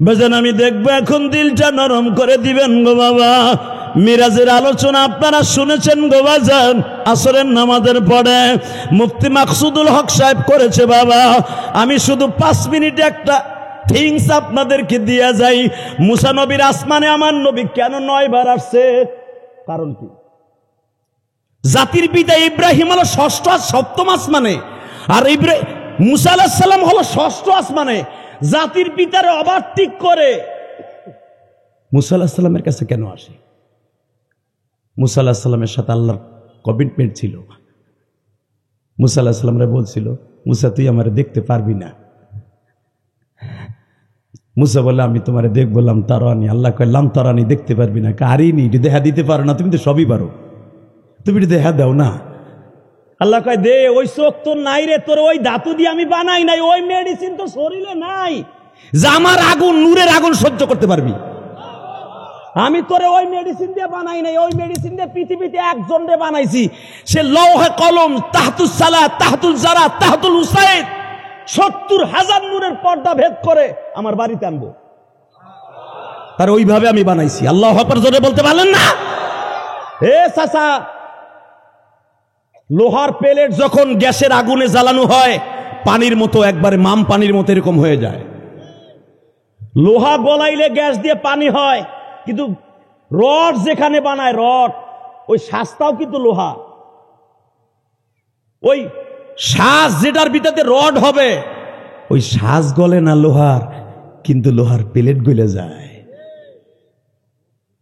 বেজান, আমি দেখবো এখন দিলটা নরম করে দিবেন গো বাবা। মিরাজের আলোচনা আপনারা শুনেছেন গো বাজান, আসরের নামাজের পরে মুফতি মাকসুদুল হক সাহেব করেছে বাবা। আমি শুধু 5 মিনিটে একটা থিংস আপনাদেরকে দিয়া যাই। মুসা নবীর আসমানে আমার নবী কেন 9 বার আসছে? কারণ কি? জাতির পিতা ইব্রাহিম হলো 6ষ্ঠ আর 7ম আসমানে, আর মুসা আলাইহিস সালাম হলো 6ষ্ঠ আসমানে। জাতির পিতার ওভারটেক করে মুসা আলাইহিস সালামের কাছে কেন আসে? মুসা আলাইহিস সালামের সাথে আল্লাহর কমিটমেন্ট ছিল। মুসা আলাইহিস সালামরা বলছিল, মুসা তুই আমারে দেখতে পারবি না। মুসা বলে, আমি তোমারে দেখবো লাম তারানি। আল্লাহ কয়, লাম তারানি দেখতে পারবি না, কারিনি দেখা দিতে পারো না, তুমি তো সবই পারো, তুমি দেখা দাও না। আল্লাহ কয়, দে, ওই চোখ তোর নাই রে, তোর ওই ধাতু দিয়ে আমি বানাই নাই, ওই মেডিসিন তো শরীরে নাই যে আমার আগুন, নূরের আগুন সহ্য করতে পারবি। আমি তোরে ওই মেডিসিন দিয়ে বানাই নাই, ওই মেডিসিন দিয়ে পৃথিবীতে একজন রে বানাইছি, সে লৌহে কলম, তাহতুল সালাত, তাহতুল জারাত, তাহতুল উসাইদ 70,000 নূরের পর্দা ভেদ করে আমার বাড়িতে আনবো, তার ওইভাবে আমি বানাইছি। আল্লাহু আকবার জোরে বলতে পারলেন না? এ চাচা, লোহার প্লেট যখন গ্যাসের আগুনে জ্বালানো হয় পানির মতো, একবারে মাম পানির মতো এরকম হয়ে যায়। লোহা গলাইলে গ্যাস দিয়ে পানি হয়, কিন্তু রড যেখানে বানায়, রড ওই শ্বাসটাও কিন্তু লোহা। ওই শ্বাস যেটার ভিতরে রড হবে, ওই শ্বাস গলে না লোহার, কিন্তু লোহার প্লেট গলে যায়।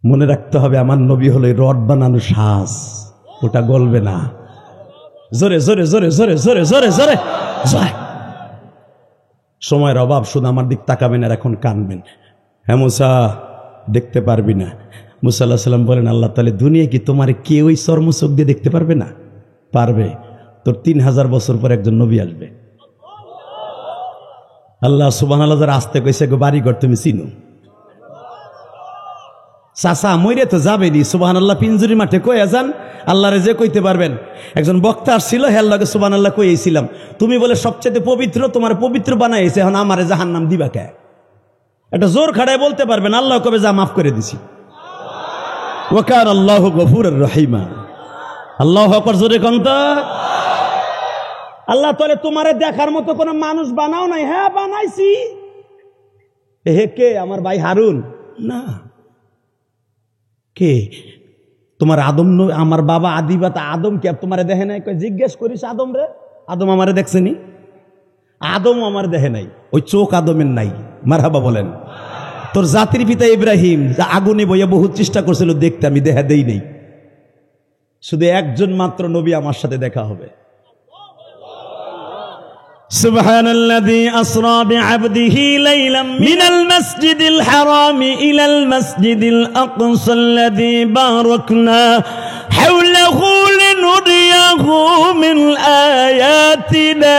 মনে রাখতে হবে, আমার নবী হলো রড বানানো শ্বাস, ওটা গলবে না। জোরে জোরে জোরে জোরে জোরে জোরে জোরে জোরে। সময়ের অভাব, শুধু আমার দিক তাকাবেন আর এখন কানবেন। হ্যাঁ মুসা, দেখতে পারবি না। মুসা আলাইহিস সালাম বলেন, আল্লাহ তাআলা, দুনিয়া কি তোমার কেউ ওই চর্মচোখ দিয়ে দেখতে পারবে না? পারবে। তোর 3000 বছর পর একজন নবী আসবে। আল্লাহ সুবহানাল্লাহ যারা আসতে কইছে গো বাড়িঘর তুমি চিনো। চাচা মইরে তো যাবেনি, সুবহানাল্লাহ পিঞ্জুরি মাঠে কইয়া যান, আল্লাহরে যে কইতে পারবেন। একজন বক্তা আসছিল, হের লগে সুবহানাল্লাহ কইয়েছিলাম, তুমি বলে সবচেয়ে পবিত্র, তোমার পবিত্র বানাইছে, এখন আমারে জাহান্নাম দিবা কে? একটা জোর খাড়ায় বলতে পারবেন, আল্লাহ কবে যা মাফ করে দিছি। ওয়া কানা আল্লাহু গফুরুর রহিমা। আল্লাহু আকবার জোরে কোন তো। আল্লাহ তাআলা তোমারে দেখার মতো কোন মানুষ বানাও নাই। হ্যাঁ বানাইছি। হে কে? আমার ভাই হারুন না। কে? তোমার আদম, আমার বাবা আদিবাত আদম কে তোমারে দেখে নাই? জিজ্ঞেস করিস আদম রে, আদম আমারে দেখছেনি? আদম আমার দেখে নাই, ওই চোখ আদমের নাই। মারহাবা বলেন। তোর জাতির পিতা ইব্রাহিম যা আগুনে বইয়া বহু চেষ্টা করছিল দেখতে, আমি দেখা দেই নেই। শুধু একজন মাত্র নবী আমার সাথে দেখা হবে। সুবহানাল্লাযী আসরা বিআবদিহি লাইলাম মিনাল মাসজিদিল হারামি ইলাল মাসজিদিল আকসাল্লাযী বারাকনা হাওলাহু লিনুরিয়াহু মিন আয়াতিনা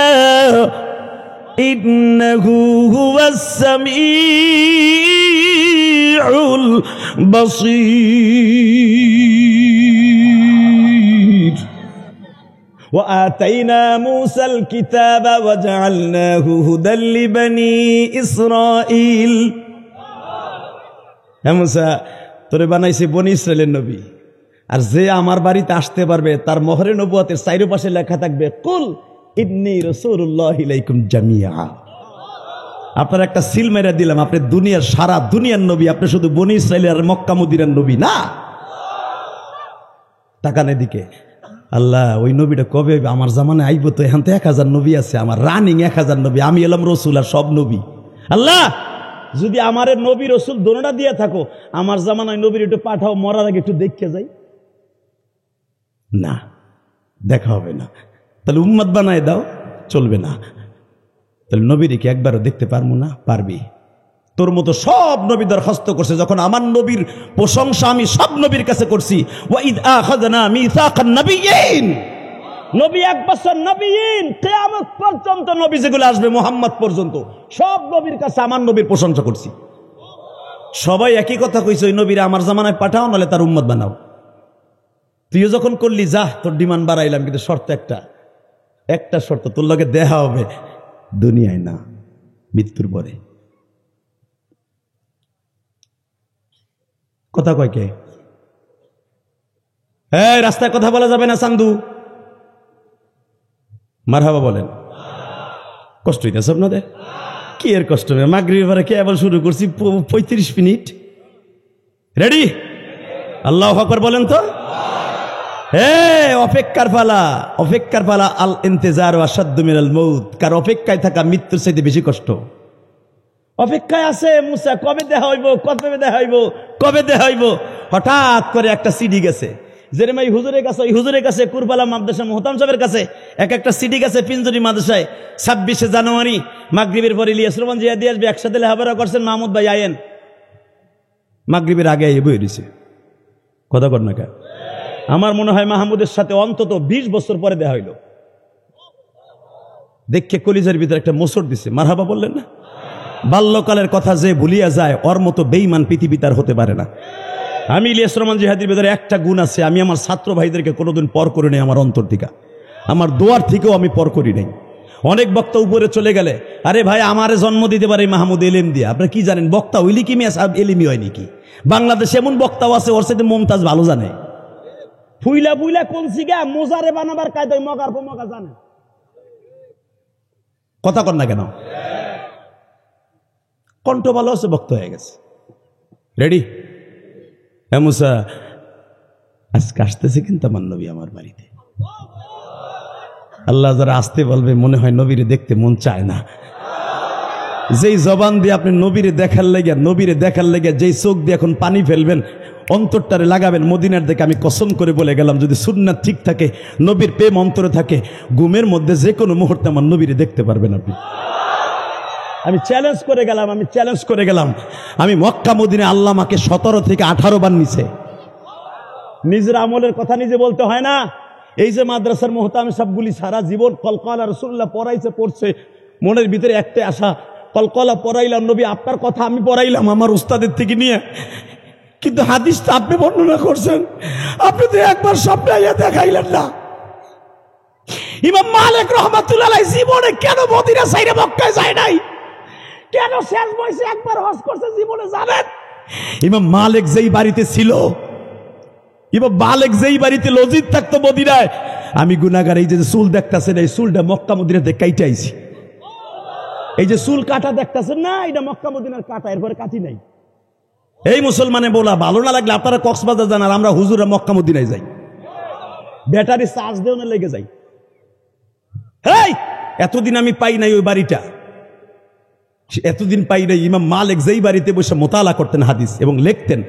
ইন্নাহু হুয়াস সামিউল বাসীর। وآتينا موسى الكتاب وجعلناه هدى لبني إسرائيل। হে মুসা, তোরে বানাইছে বনি ইসরাইলের নবী, আর যে আমার বাড়িতে আসতে পারবে তার মোহরে নবুয়তের চারপাশে লেখা থাকবে কুল ইন্নী রাসূলুল্লাহ ইলাইকুম জামিয়া। আপনার একটা সিল মেরে দিলাম, আপনি দুনিয়ার সারা দুনিয়ার নবী, আপনি শুধু বনি ইসরাইলের আর মক্কা মদিনার নবী না। তাকান এদিকে। আল্লাহ, ওই নবীটা কবে আমার জামানে আইব? তো এখান থেকে 1000 নবী আছে, আমার রানিং 1000 নবী, আমি এলাম রসুল আর সব নবী। আল্লাহ, যদি আমার নবী রসুল দোনোটা দিয়ে থাকো, আমার জামানায় নবীর একটু পাঠাও, মরার আগে একটু দেখে যাই। না, দেখা হবে না। তো তাহলে উম্মত বানায় দাও, চলবে না। তাহলে নবীর কি একবারও দেখতে পারবো না? পারবি। তোর মতো সব নবী দরখাস্ত করছে, যখন আমার নবীর প্রশংসা আমি সব নবীর কাছে করছি, ওয়াইদ আখাযনা মিসাকান নাবিয়্যিন, নবী 1 বছর নবীন কিয়ামত পর্যন্ত নবী যেগুলো আসবে মুহাম্মদ পর্যন্ত সব নবীর কাছে আমার নবীর প্রশংসা করছি। সবাই একই কথা কইছে, ওই নবীরা আমার জামানায় পাঠাও, নাহলে তার উম্মত বানাও। তুইও যখন করলি যা, তোর ডিমান্ড বাড়াইলাম, কিন্তু শর্ত একটা শর্ত, তোর লগে দেখা হবে দুনিয়ায় না, মৃত্যুর পরে। কথা কয় কে? এই রাস্তায় কথা বলা যাবে না চান্দু, মারহাবা বলেন। কষ্ট হইতেছে আপনাদের? কি এর কষ্ট? মাগরিবের পরে কে আবার শুরু করছি, 35 মিনিট। রেডি? আল্লাহু আকবার বলেন তো। অপেক্ষার পালা। আল ইন্তেজার আসাদ্দু মিনাল মউত, কার অপেক্ষায় থাকা মৃত্যুর চাইতে বেশি কষ্ট। অপেক্ষায় আছে মুসা, কবে দেখা হইব। হঠাৎ করে একটা সিডি গেছে, জেরেমাই হুজুরের কাছে, ওই হুজুরের কাছে, কুরবালা মাদ্রাসা মোহতাম সাহেবের কাছে একটা সিডি গেছে পিঞ্জরি মাদ্রাসায়, 26শে জানুয়ারি মাগরিবের পরে ইলিয়াস রহমান জিয়াদি আসবে, একসাথে লেখাপড়া করছেন, মাহমুদ ভাই আয়েন। মাগরিবের আগে বই দিছে। কথা কর না কে? আমার মনে হয় মাহমুদের সাথে অন্তত 20 বছর পরে দেখা হইল। দেখে কলিজার ভিতরে একটা মোচড় দিছে। মারহাবা বললেন না? বাল্যকালের কথা যে ভুলিয়া যায়, ওর মতো বেঈমান পৃথিবী তার হতে পারে না। আমি ইলিয়াস রহমান জিহাদির ভিতরে একটা গুণ আছে, আমি আমার ছাত্র ভাইদেরকে কোনোদিন পর করে নেই। আমার অন্তর থেকে, আমার দোয়ার থেকেও আমি পর করি নাই। অনেক বক্তা উপরে চলে গেলে, আরে ভাই আমারে জন্ম দিতে পারে মাহমুদ এলেম দিয়া। আপনারা কি জানেন বক্তা হইলি কি মেয়ে এলিমি হয় নাকি? বাংলাদেশে এমন বক্তাও আছে, ওর সাথে মমতাজ ভালো জানে। ফুইলা কোন সিগা মোজারে বানাবার কায়দায় মগার মগা জানে। কথা কর না কেন? কণ্ঠ ভালো আছে, বক্তা হয়ে গেছে। রেডি? হ্যাঁ মুসা, আজকে আসতেছে কিন্তু আমার নবী আমার বাড়িতে। আল্লাহ যারা আসতে বলবে, মনে হয় নবীরে দেখতে মন চায় না। যেই জবান দিয়ে আপনি নবীরে দেখার লেগে যেই চোখ দিয়ে এখন পানি ফেলবেন, অন্তরটারে লাগাবেন মদিনার দিকে। আমি কসম করে বলে গেলাম, যদি সুন্নাত ঠিক থাকে, নবীর প্রেম অন্তরে থাকে, ঘুমের মধ্যে যে কোনো মুহূর্তে আমার নবীরে দেখতে পারবেন আপনি। আমি চ্যালেঞ্জ করে গেলাম। আমি মক্কা মদিনা আল্লাহ আমাকে 17 থেকে 18 বার নিছে। নিজের আমলের কথা নিজে বলতে হয় না। এই যে মাদ্রাসার মোহতাম সবগুলি সারা জীবন কলকলা রাসূলুল্লাহ পড়ছে, মনের ভিতরে একটাই আশা, কলকলা পড়াইলাম নবী আপনার কথা আমি পড়াইলাম আমার উস্তাদের থেকে নিয়ে, কিন্তু হাদিসটা আপনি বর্ণনা করছেন, আপনি তো একবার স্বপ্নে দেখাইলেন না। ইমাম মালিক রাহমাতুল্লাহ আলাইহি জীবনে কেন মদিনা ছাইরে মক্কায় যায় নাই? কেন শেষ বয়সে একবার হজ করছে জীবনে জানেন? ইমাম মালিক যেই বাড়িতে ছিল, ইমাম মালিক যেই বাড়িতে লজিত থাকতো মদিনায়, আমি গুনাহগার। এই যে চুল দেখতেছেন, এই চুলটা মক্কা মদিনাতে কাইটা আইছি। এই যে চুল কাটা দেখতেছেন না, এটা মক্কা মদিনার কাটা, এরপরে কাটি নাই। এই মুসলমানে বলা ভালো না লাগলে আপনারা কক্সবাজার যান, আর আমরা হুজুরা মক্কা মদিনায় যাই, ব্যাটারি চার্জ দেওয়া লেগে যাই। এতদিন আমি পাই নাই ওই বাড়িটা, এতদিন পাই নাই। ইমাম মালিক যেই বাড়িতে বসে মোতালা করতেন হাদিস এবং লিখতেন,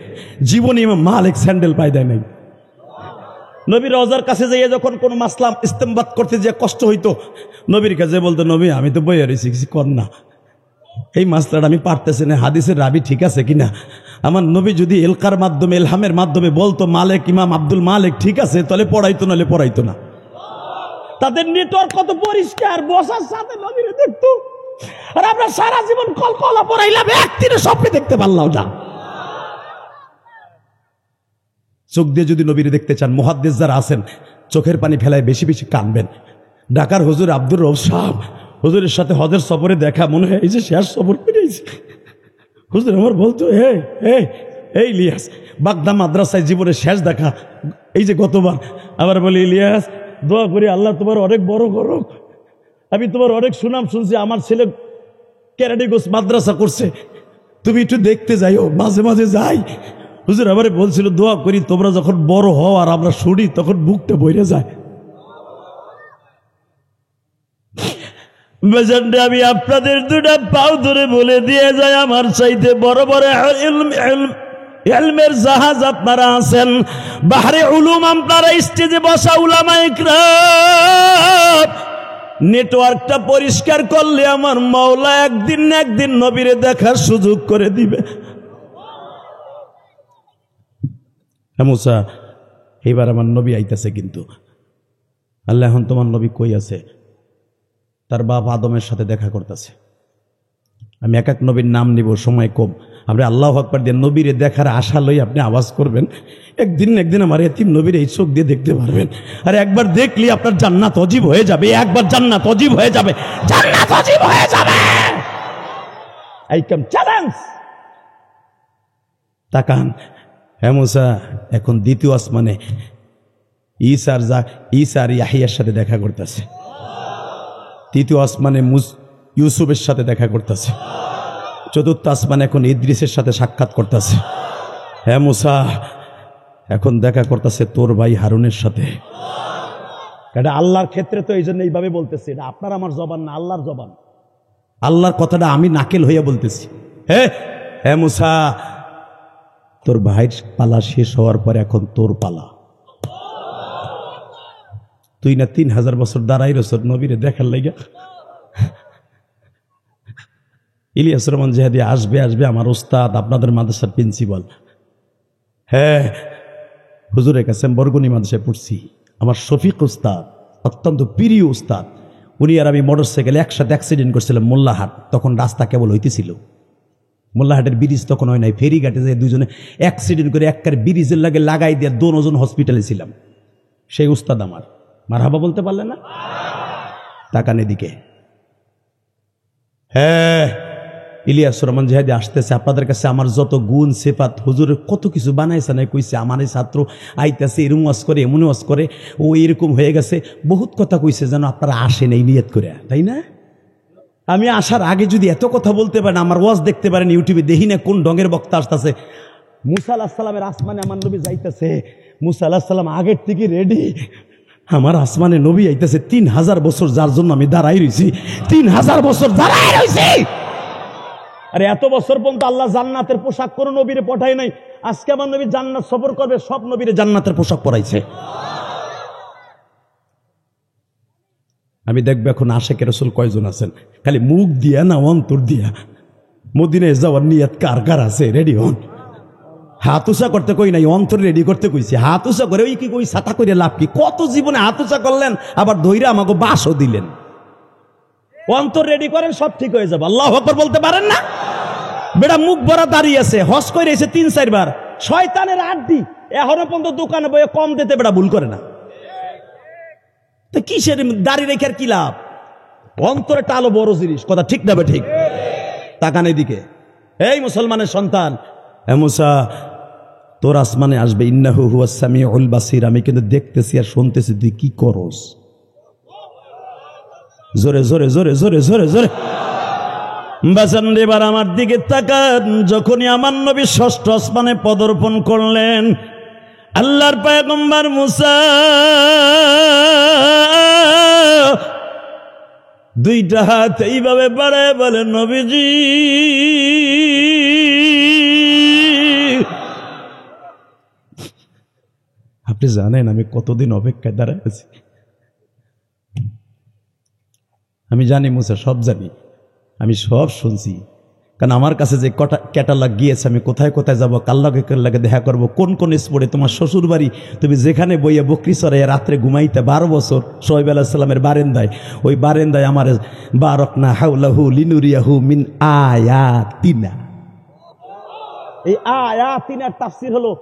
জীবনে ইমাম মালিক স্যান্ডেল পাই দেয় নাই। নবীর রওজার কাছে যাইয়ে যখন কোন মাসলা ইস্তেমবাদ করতে যে কষ্ট হইতো, নবীর কাছে বলতো, নবী আমি তো বইয়া রয়েছি, কিছু কর না, এই মাসলাটা আমি পারতেছি না, হাদিসের রাবি ঠিক আছে কিনা। আমার নবী যদি এলকার মাধ্যমে, এলহামের মাধ্যমে বলতো মালিক, ইমাম আব্দুল মালিক ঠিক আছে, তাহলে পড়াইতো, নাহলে পড়াইতো না। তাদের নেটওয়ার্ক কত পরিষ্কার, বসার সাথে নবীরে দেখতো। আর আমরা সারা জীবন কলকলা পড়াইলাম, একদিনও স্বপ্নে দেখতে পারলাম না। চোখ দিয়ে যদি নবীরে দেখতে চান, মুহাদ্দিস যারা আছেন, চোখের পানি ফেলায় বেশি বেশি কানবেন। ঢাকার হুজুর আব্দুর রউফ সাহেব, হুজুরের সাথে হজের সফরে দেখা, মনে হয় এই যে শেষ সফর করেছি। হুজুর আমার বলতো, এই ইলিয়াস, বাগদা মাদ্রাসায় জীবনের শেষ দেখা, এই যে গতবার। আবার বলি, ইলিয়াস দোয়া করি আল্লাহ তোমার অনেক বড় করুক, আমি তোমার অনেক সুনাম শুনছি, আমার ছেলে ক্যারাডিগোস মাদ্রাসা করছে, তুমি একটু দেখতে যাইও। মাঝে মাঝে যাই। হুজুর আমারে বলছিল, দোয়া করি তোমরা যখন বড় হও আর আমরা শুনি, তখন বুকটা বইরে যায়। আমি আপনাদের দুটা পাও ধরে বলে দিয়ে যাই, আমার চাইতে বড় বড় ইলমের জাহাজ আপনারা আছেন, বাহরে উলুম আপনারা স্টেজে বসা উলামায়ে কিরাম, নেটওয়ার্কটা পরিষ্কার করলে আমার মাওলা একদিন না একদিন নবীরে দেখার সুযোগ করে দিবে। হ্যাঁ মুসা, এইবার আমার নবী আইতাছে, কিন্তু আল্লাহ এখন তোমার নবী কই আছে? তার বাপ আদমের সাথে দেখা করতেছে। আমি এক এক নবীর নাম নিব, সময় কম। আপনি আল্লাহু আকবার দিয়ে নবীরে দেখার আশা লই আপনি আওয়াজ করবেন, একদিন না একদিন আমার এতিম নবীর এই চোখ দিয়ে দেখতে পারবেন। আর একবার দেখলি আপনার জান্নাত অজীব হয়ে যাবে, একবার জান্নাত অজীব হয়ে যাবে, জান্নাত অজীব হয়ে যাবে। I come challenge. তাকান, হ্যাঁ মুসা এখন দ্বিতীয় আসমানে ঈসা আর ইয়াহিয়ার সাথে দেখা করতেছে। তৃতীয় আসমানে ইউসুফের সাথে দেখা করতেছে। চতুর্থ আসমানে এখন ইদ্রিসের সাথে সাক্ষাৎ করতেছে। হ্যাঁ মুসা এখন দেখা করতেছে তোর ভাই হারুনের সাথে। এটা আল্লাহর ক্ষেত্রে তো এই জন্য এইভাবে বলতেছি, এটা আপনার আমার জবান না, আল্লাহর জবান। আল্লাহর কথাটা আমি নাকেল হইয়া বলতেছি। হ্যাঁ মুসা তোর ভাইয়ের পালা শেষ হওয়ার পরে এখন তোর পালা। তুই না 3000 বছর দাঁড়াই রসর নবীরে দেখার লাইগা। ইলিয়াস রহমান জিহাদি আসবে আমার উস্তাদ, আপনাদের মাদ্রাসার প্রিন্সিপাল। হ্যাঁ হুজুরের কাছে বরগুনি মাদ্রাসায় পড়ছি। আমার শফিক উস্তাদ অত্যন্ত প্রিয় উস্তাদ। উনি আর আমি মোটরসাইকেল একসাথে অ্যাক্সিডেন্ট করছিলাম মোল্লাহাট। তখন রাস্তা কেবল হইতেছিল, মোল্লাহাটের ব্রিজ তখন হয় নাই। ফেরিঘাটে যে দুজনে অ্যাক্সিডেন্ট করে একবার ব্রিজের লাগে লাগাই দিয়ে দোনোজন হসপিটালে ছিলাম। সেই উস্তাদ আমার, মারহাবা বলতে পারলে না? তাকান এদিকে। হ্যাঁ ইলিয়াস রহমান জিহাদি আসতেছে। আপনাদের কাছে আমার যত গুণ সেফাত হুজুরের কত কিছু বানাইছে না কইছে। আমার এই ছাত্র আইতাছে, এরম ওয়াজ করে, এমন ওয়াজ করে, ও এরকম হয়ে গেছে, বহুত কথা কইছে যেন আপনারা আসেন এই নিয়ত করে, তাই না? আমি আসার আগে যদি এত কথা বলতে পারেন, আমার ওয়াজ দেখতে পারেন ইউটিউবে, দেখি না কোন ডঙের বক্তা আসতেছে। মুসা আলাইহিস সালামের আসমানে আমার নবী যাইতেছে। মুসা আলাইহিস সালাম আগের থেকে রেডি। আমার আসমানে নবী আইতেছে। 3000 বছর যার জন্য আমি দাঁড়াই রয়েছি, 3000 বছর দাঁড়াই রয়েছি। আরে এত বছর পর্যন্ত আল্লাহ জান্নাতের পোশাক কোনো নবীরে পঠায় নাই। আজকে আমার নবী জান্নাত সফর করবে, সব নবীরে জান্নাতের পোশাক পরাইছে। আমি দেখবো এখন আশেকে রাসূল কয়জন আছেন, খালি মুখ দিয়া না অন্তর দিয়া মদিনায় যাওয়ার নিয়ত কার কার আছে? রেডি হন। হাত উঁচা করতে কই নাই, অন্তর রেডি করতে কইছি। হাত উঁচা করে ওই কি কই ছাতা করে লাভ কি? কত জীবনে হাত উঁচা করলেন, আবার ধৈর্য আমাকে বাসও দিলেন। অন্তর রেডি করেন, সব ঠিক হয়ে যাবে। আল্লাহু আকবার বলতে পারেন না? বেটা মুখ ভরা দাঁড়িয়ে আছে, হজ করে এসে 3-4 বার। শয়তানের আড্ডি এখনো পর্যন্ত দোকানে বইয়ে কম দিতে বেটা ভুল করে না। তো কিসের দাড়ি রেখে আর কি লাভ? অন্তরে টালো বড় জিনিস, কথা ঠিক না? ঠিক। তাকান এদিকে। এই মুসলমানের সন্তান, এ মুসা তোর আসমানে আসবে। ইন্নাহু হুয়াস সামিউল বাসির। আমি কিন্তু দেখতেছি আর শুনতেছি তুই কি করস। জোরে জোরে জোরে জোরে জোরে জোরে বাজান এবার আমার দিকে তাকান। যখনই আমার নবী 6ষ্ঠ আসমানে পদার্পণ করলেন, আল্লাহর পয়গম্বর মুসা 2টা হাত এইভাবে বাড়ায় বলে, নবীজি আপনি জানেন আমি কতদিন অপেক্ষায় দাঁড়ায় আছি? আমি জানি মুসা, সব জানি, আমি সব শুনছি। কারণ আমার কাছে যে ক্যাটালগ গিয়েছে, আমি কোথায় কোথায় যাবো, কার লাগে দেখা করবো, কোন কোন স্পটে, তোমার শ্বশুর বাড়ি, তুমি যেখানে বইয়া বকরি চড়াইয়া রাত্রে ঘুমাইতে 12 বছর শোয়েব আলাইহিস সালামের বারেন্দায়, ওই বারেন্দায় আমার বারাকনা হাওলাহু লিনুরিয়াহু মিন আয়াতিনা। এই আয়াতিনার তাফসীর হলো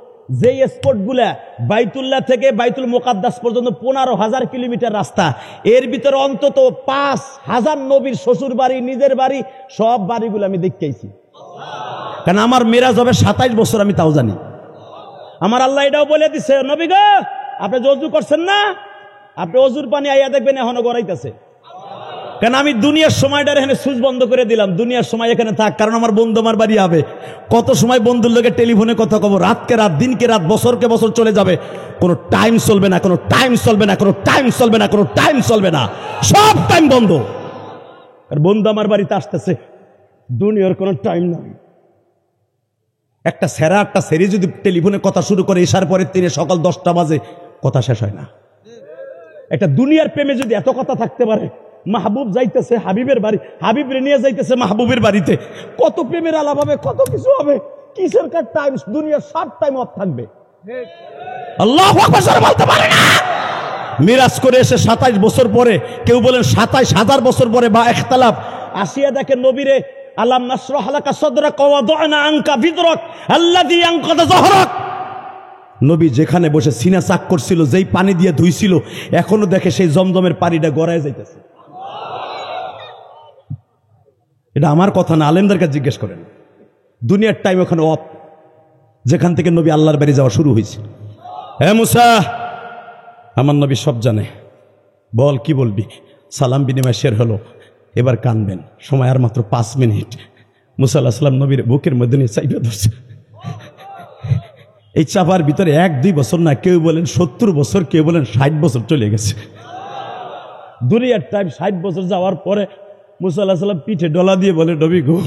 যে স্পটগুলা বাইতুল্লাহ থেকে বাইতুল মুকাদ্দাস পর্যন্ত 15,000 কিলোমিটার রাস্তা, এর ভিতরে অন্তত 5,000 নবীর শ্বশুর বাড়ি, নিজের বাড়ি, সব বাড়িগুলো আমি দেখেছি। কারণ আমার মেরাজ হবে 27 বছর, আমি তাও জানি। আমার আল্লাহ এটাও বলে দিছে, নবী গো আপনি ওযু করছেন না, আপনি ওযুর পানি আইয়া দেখবেন এখনো গড়াইতেছে। কারণ আমি দুনিয়ার সময়টা এখানে সুইচ বন্ধ করে দিলাম, দুনিয়ার সময় এখানে থাক। কারণ আমার বন্ধু আমার বাড়ি হবে, কত সময় বন্ধুর লোকের টেলিফোনে কথা কব, রাতকে রাত, দিনকে রাত, বছরকে বছর চলে যাবে, কোনো টাইম চলবে না, কোনো টাইম চলবে না, কোনো টাইম চলবে না, কোনো টাইম চলবে না, সব টাইম বন্ধ। আর বন্ধু আমার বাড়িতে আসতেছে, দুনিয়ার কোনো টাইম নাই। একটা সেরি যদি টেলিফোনে কথা শুরু করে এসার পরের দিনে সকাল 10টা বাজে, কথা শেষ হয় না। একটা দুনিয়ার প্রেমে যদি এত কথা থাকতে পারে, মাহবুব যাইতেছে হাবিবের বাড়ি, হাবিব রে নিয়ে যাইতেছে মাহবুবের বাড়িতে। কত প্রেমের আলাপ হবে, কত কিছু হবে। কিসের কার টাইম? দুনিয়ার সব টাইম অফ থাকবে। আল্লাহু আকবার বলতে পারে না। মিরাজ করে এসে 27 বছর পরে, কেউ বলেন 27,000 বছর পরে বা ইখতিলাফ, আসিয়া দেখেন নবীরে আলাম নাশরাহ লাকা সাদরাক ওয়া ওয়াদানা আনকা বিদরাক আল্লাযী আনকাযা যাহরাক। নবী যেখানে বসে সিনা চাক করছিল, যেই পানি দিয়ে ধুইছিল, এখনো দেখে সেই জমজমের পানিটা গড়ায় যাইতেছে। এটা আমার কথা না, আলেমদেরকে জিজ্ঞেস করেন। দুনিয়ার টাইম ওখানে অফ, যেখান থেকে নবী আল্লাহর বাড়ি যাওয়া শুরু হয়েছে। হে মুসা, আমার নবী সব জানে, বল কি বলবি। সালাম বিনিময় শের হলো, এবার কানবেন, সময় আর মাত্র 5 মিনিট। মুসা আলাইহিস সালাম নবীর বুকের মধ্যে নিয়ে চাইবে ধরছে। এই চাপার ভিতরে 1-2 বছর না, কেউ বলেন 70 বছর, কেউ বলেন 60 বছর চলে গেছে। দুনিয়ার টাইম 60 বছর যাওয়ার পরে মুসা আলাইহিস সালাম পিঠে ডলা দিয়ে বলে, নবী গো,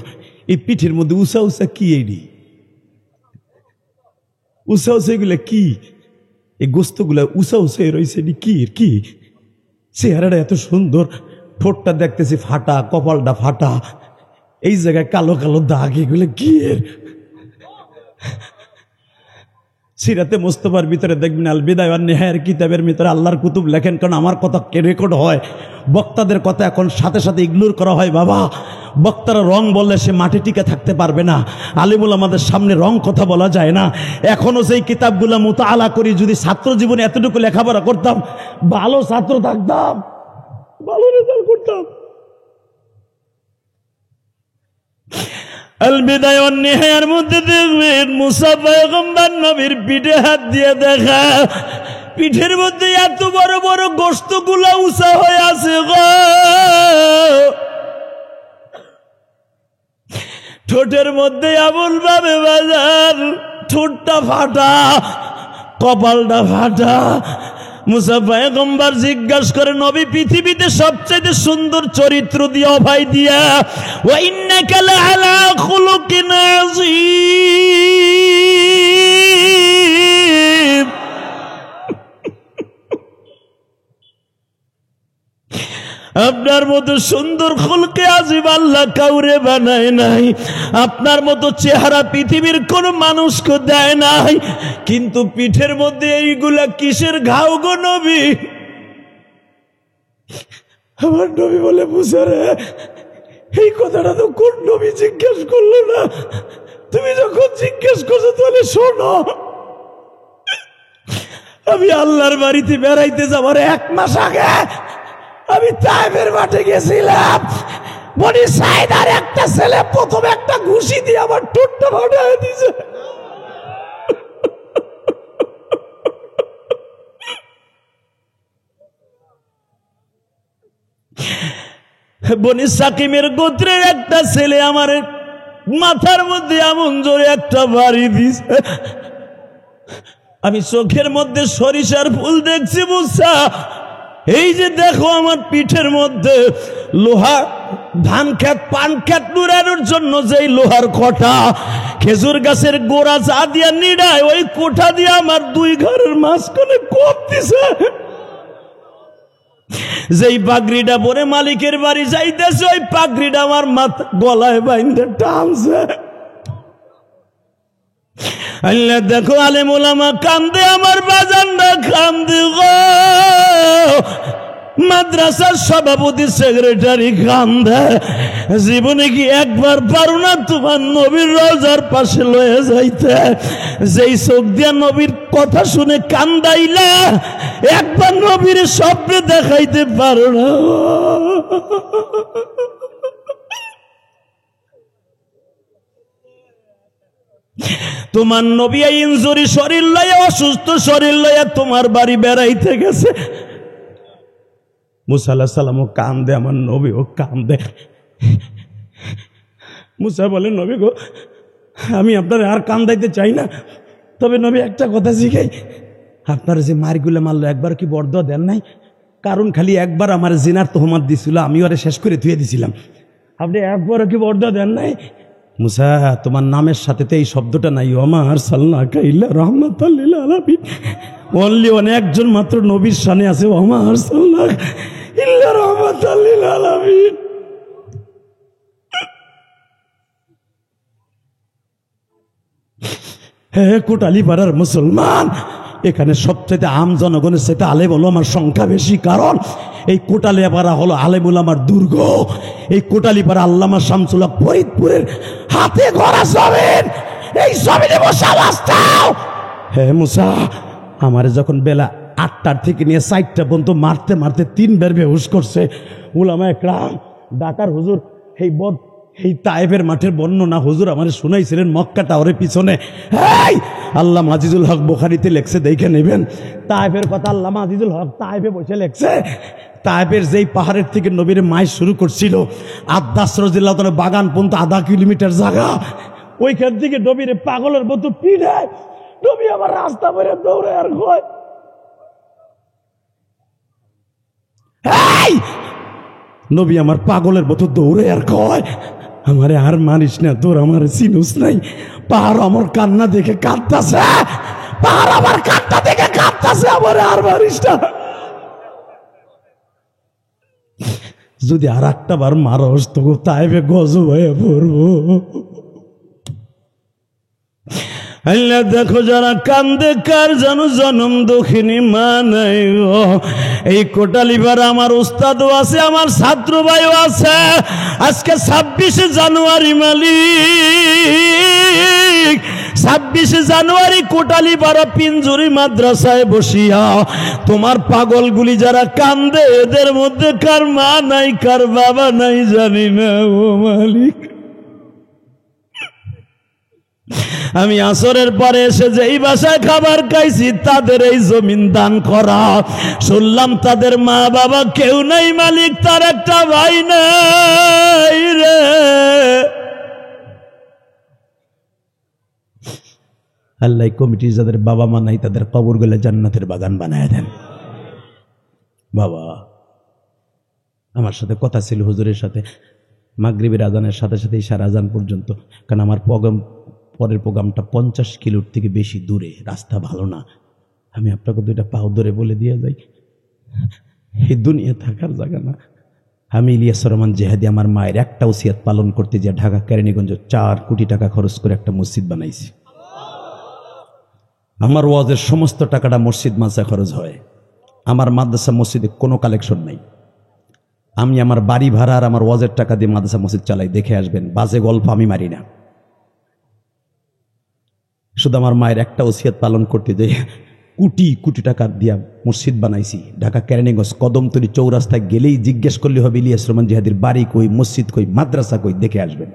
এই পিঠের মধ্যে উষা উষা কি? এইডি উষা উষা এগুলা কি? এই গোস্তগুলা উষা উষা রয়েছে, কি কি? চেহারাটা এত সুন্দর, ঠোঁটটা দেখতেছি ফাটা, কপালটা ফাটা, এই জায়গায় কালো কালো দাগ, এগুলো কি? সিরাতে মুস্তাফার ভিতরে দেখবেন আল বিদায়া ওয়ান নিহায়ার কিতাবের ভিতরে আল্লাহর কুতুব লেখেন, কারণ আমার কথা রেকর্ড হয়, বক্তাদের কথা এখন সাথে সাথে ইগনোর করা হয়। বাবা, বক্তারা রং বললে সে মাটি টিকে থাকতে পারবে না। আলিমুল আমাদের সামনে রং কথা বলা যায় না। এখনো সেই কিতাবগুলো মুতাআলা করি, যদি ছাত্র জীবনে এতটুকু লেখাপড়া করতাম, ভালো ছাত্র থাকতাম, ভালো রেজাল্ট করতাম। আল বিদায়া ওয়ান নিহায়ার মধ্যে দেখবেন মুসা পয়গম্বর নবীর পিঠে হাত দিয়ে দেখা, পিঠের মধ্যে এত বড় বড় গোশতগুলা উঁচা হয়ে আছে গো। ঠোঁটের মধ্যে এমন ভাবে বাজার, ঠোঁটটা ফাটা, কপালটা ফাটা। মুসা পয়গম্বর জিজ্ঞাসা করে, নবী পৃথিবীতে সবচেয়ে সুন্দর চরিত্র দিয়ে, অভয় দিয়া, ওয়া ইন্নাকা লাআলা খুলুকিন আযীম, আপনার মতো সুন্দর খুলকে আজিব আল্লাহ কাউরে বানায় নাই, আপনার মতো চেহারা পৃথিবীর কোন মানুষকে দেয় নাই। কিন্তু পিঠের মধ্যে এইগুলা কিসের ঘাও গো নবী? আমার নবী বলে, মুসা রে, এই কথাটা তো কোন নবী জিজ্ঞেস করলো না, তুমি যখন জিজ্ঞেস করছো তাহলে শোনো। আমি আল্লাহর বাড়িতে বেড়াইতে যাবার 1 মাস আগে আমি তায়েফের মাঠে গেছিলাম। বনি সাইদার একটা ছেলে প্রথমে একটা ঘুষি দিয়ে আমার ঠোঁটটা ফাটায় দিয়েছে। বনি সাকিমের গোত্রের একটা ছেলে আমার মাথার মধ্যে এমন জোরে একটা বাড়ি দিয়েছে, আমি চোখের মধ্যে সরিষার ফুল দেখছি। মুসা, এই যে দেখো আমার পিঠের মধ্যে লোহা, ধান খেত পান খেত নুরানোর জন্য যেই লোহার কোঠা, খেজুর গাছের গোড়া যা দিয়া নিড়ায়, ওই কোঠা দিয়ে আমার 2 ঘরের মাঝখানে কোপ দিছে। যেই পাগড়িটা পরে মালিকের বাড়ি যাইতেছে, ওই পাগড়িটা আমার মাথা গলায় বাইন্ধে টানছে। আল্লাহ দেখো, আলেম ওলামা কান্দে, আমার বাজানরা কান্দে গো, মাদ্রাসার সভাপতি সেক্রেটারি কান্দে। জীবনে কি একবার পারো না তোমার নবীর রওজার পাশে লয়ে যাইতে? যেই চোখ দিয়া নবীর কথা শুনে কান্দাইলা, একবার নবীর স্বপ্নে দেখাইতে পারো না? তোমার নবী ইনজুরি শরীর লইয়া, অসুস্থ শরীর লইয়া তোমার বাড়ি বেড়াইতে গেছে। মুসা আলাইহিস সালামও কান্দে, আমার নবীও কান্দে। মুসা বলে, নবী গো, আমি আপনার আর কান্দাইতে চাই না, তবে নবী একটা কথা শিখাই, আপনার যে মারগুলো মারলো একবার কি বরদোয়া দেন নাই? কারণ খালি একবার আমার জিনার তোহমত দিছিল, আমি ওরে শেষ করে ধুয়ে দিছিলাম, আপনি একবারও কি বরদোয়া দেন নাই? মুসা, তোমার নামের সাথে তো এই শব্দটা নাই, ওমা আরসালনাকা ইল্লা রাহমাতাল লিল আলামিন। অনলি একজন মাত্র নবীর শানে আছে, ওমা আরসালনাকা। ইল্লা রাহমাতাল লিল আলামিন। হে কোটালীপাড়ার মুসলমান, এখানে সবচেয়ে আম জনগণের সাথে আলেম ওলামার সংখ্যা বেশি, কারণ এই কোটালীপাড়া হলো আলেম ওলামার দুর্গ। এই কোটালীপাড়া আল্লামা শামসুল হক ফরিদপুরের হাতে গড়া জমিন। এই জমিনে বসে আওয়াজ দাও। হে মুসা, আমারে যখন বেলা 8টার থেকে নিয়ে 4টা পর্যন্ত মারতে মারতে 3বার বেহুশ করছে, উলামা একরাম ঢাকার হুজুর এই তায়েফের মাঠের বর্ণনা হুজুর আমার শুনাইছিলেন মক্কা টাওয়ারের পিছনে। এই আল্লামা আজিজুল হক বুখারীতে লেখছে, দেখে নেবেন। তায়েফের কথা আল্লামা আজিজুল হক তায়েফে বসে লেখছে। তায়েফের যেই পাহাড়ের থেকে নবীর মাইল শুরু করছিল, আদাস রাদিয়াল্লাহু তাআলা বাগান পর্যন্ত 0.5 কিলোমিটার জায়গা, ওইখান থেকে নবীর পাগলের মতো পিড়ায় নবী আমার রাস্তা বেরে দৌড়ে আর কয়, এই নবী আমার পাগলের মতো দৌড়ে আর কয়, আমারে আর মারিস না, তোর আমার চিনুস নাই। পাহাড় আমার কান্না দেখে কাঁদতাছে, পাহাড় আমার কান্না দেখে কাঁদতাছে, আমার আর মারিস না। যদি আর একটা বার মারস তো তাইবে গজব হয়ে পড়বো। আল্লাহ দেখো যারা কান্দে কার জানো জনম দুঃখিনী মা নাই গো। এই কোটালীপাড়া আমার উস্তাদও আছে, আমার ছাত্র ভাইও আছে। আজকে 26 জানুয়ারি মালিক, 26 জানুয়ারি কোটালীপাড়া পিঞ্জুরি মাদ্রাসায় বসিয়া তোমার পাগলগুলি যারা কান্দে, এদের মধ্যে কার মা নাই কার বাবা নাই জানি না ও মালিক। আমি আসরের পরে এসে যেই বাসায় খাবার খাইছি তাদের এই জমিন দান করা, শুনলাম তাদের মা বাবা কেউ নাই মালিক, তার একটা ভাই নাই রে। আল্লাহ কমিটির যাদের বাবা মা নাই তাদের কবরগুলো জান্নাতের বাগান বানায় দেন। বাবা আমার সাথে কথা ছিল হুজুরের সাথে মাগরিবের আজানের সাথে সাথে ইশার আজান পর্যন্ত, কারণ আমার পরের প্রোগ্রামটা 50 কিলোর থেকে বেশি দূরে, রাস্তা ভালো না। আমি আপনাকে 2টা পাও ধরে বলে দিয়ে যাই, এই দুনিয়া থাকার জায়গা না। আমি ইলিয়াস রহমান জেহাদি আমার মায়ের একটা ওসিয়াত পালন করতে যে ঢাকা কেরানীগঞ্জ 4 কোটি টাকা খরচ করে একটা মসজিদ বানাইছি। আমার ওয়াজের সমস্ত টাকাটা মসজিদ মাদ্রাসা খরচ হয়। আমার মাদ্রাসা মসজিদে কোনো কালেকশন নাই। আমি আমার বাড়ি ভাড়া আর আমার ওয়াজের টাকা দিয়ে মাদ্রাসা মসজিদ চালাই, দেখে আসবেন। বাজে গল্প আমি মারি না। শুধু আমার মায়ের একটা ওসিয়াত পালন করতে যে কোটি কোটি টাকা দিয়া মসজিদ বানাইছি। ঢাকা কেরানীগঞ্জ কদমতলী চৌরাস্তায় গেলেই জিজ্ঞেস করলে হবে ইলিয়াস রহমান জিহাদির বাড়ি কই, মসজিদ কই, মাদ্রাসা কই, দেখে আসবেন।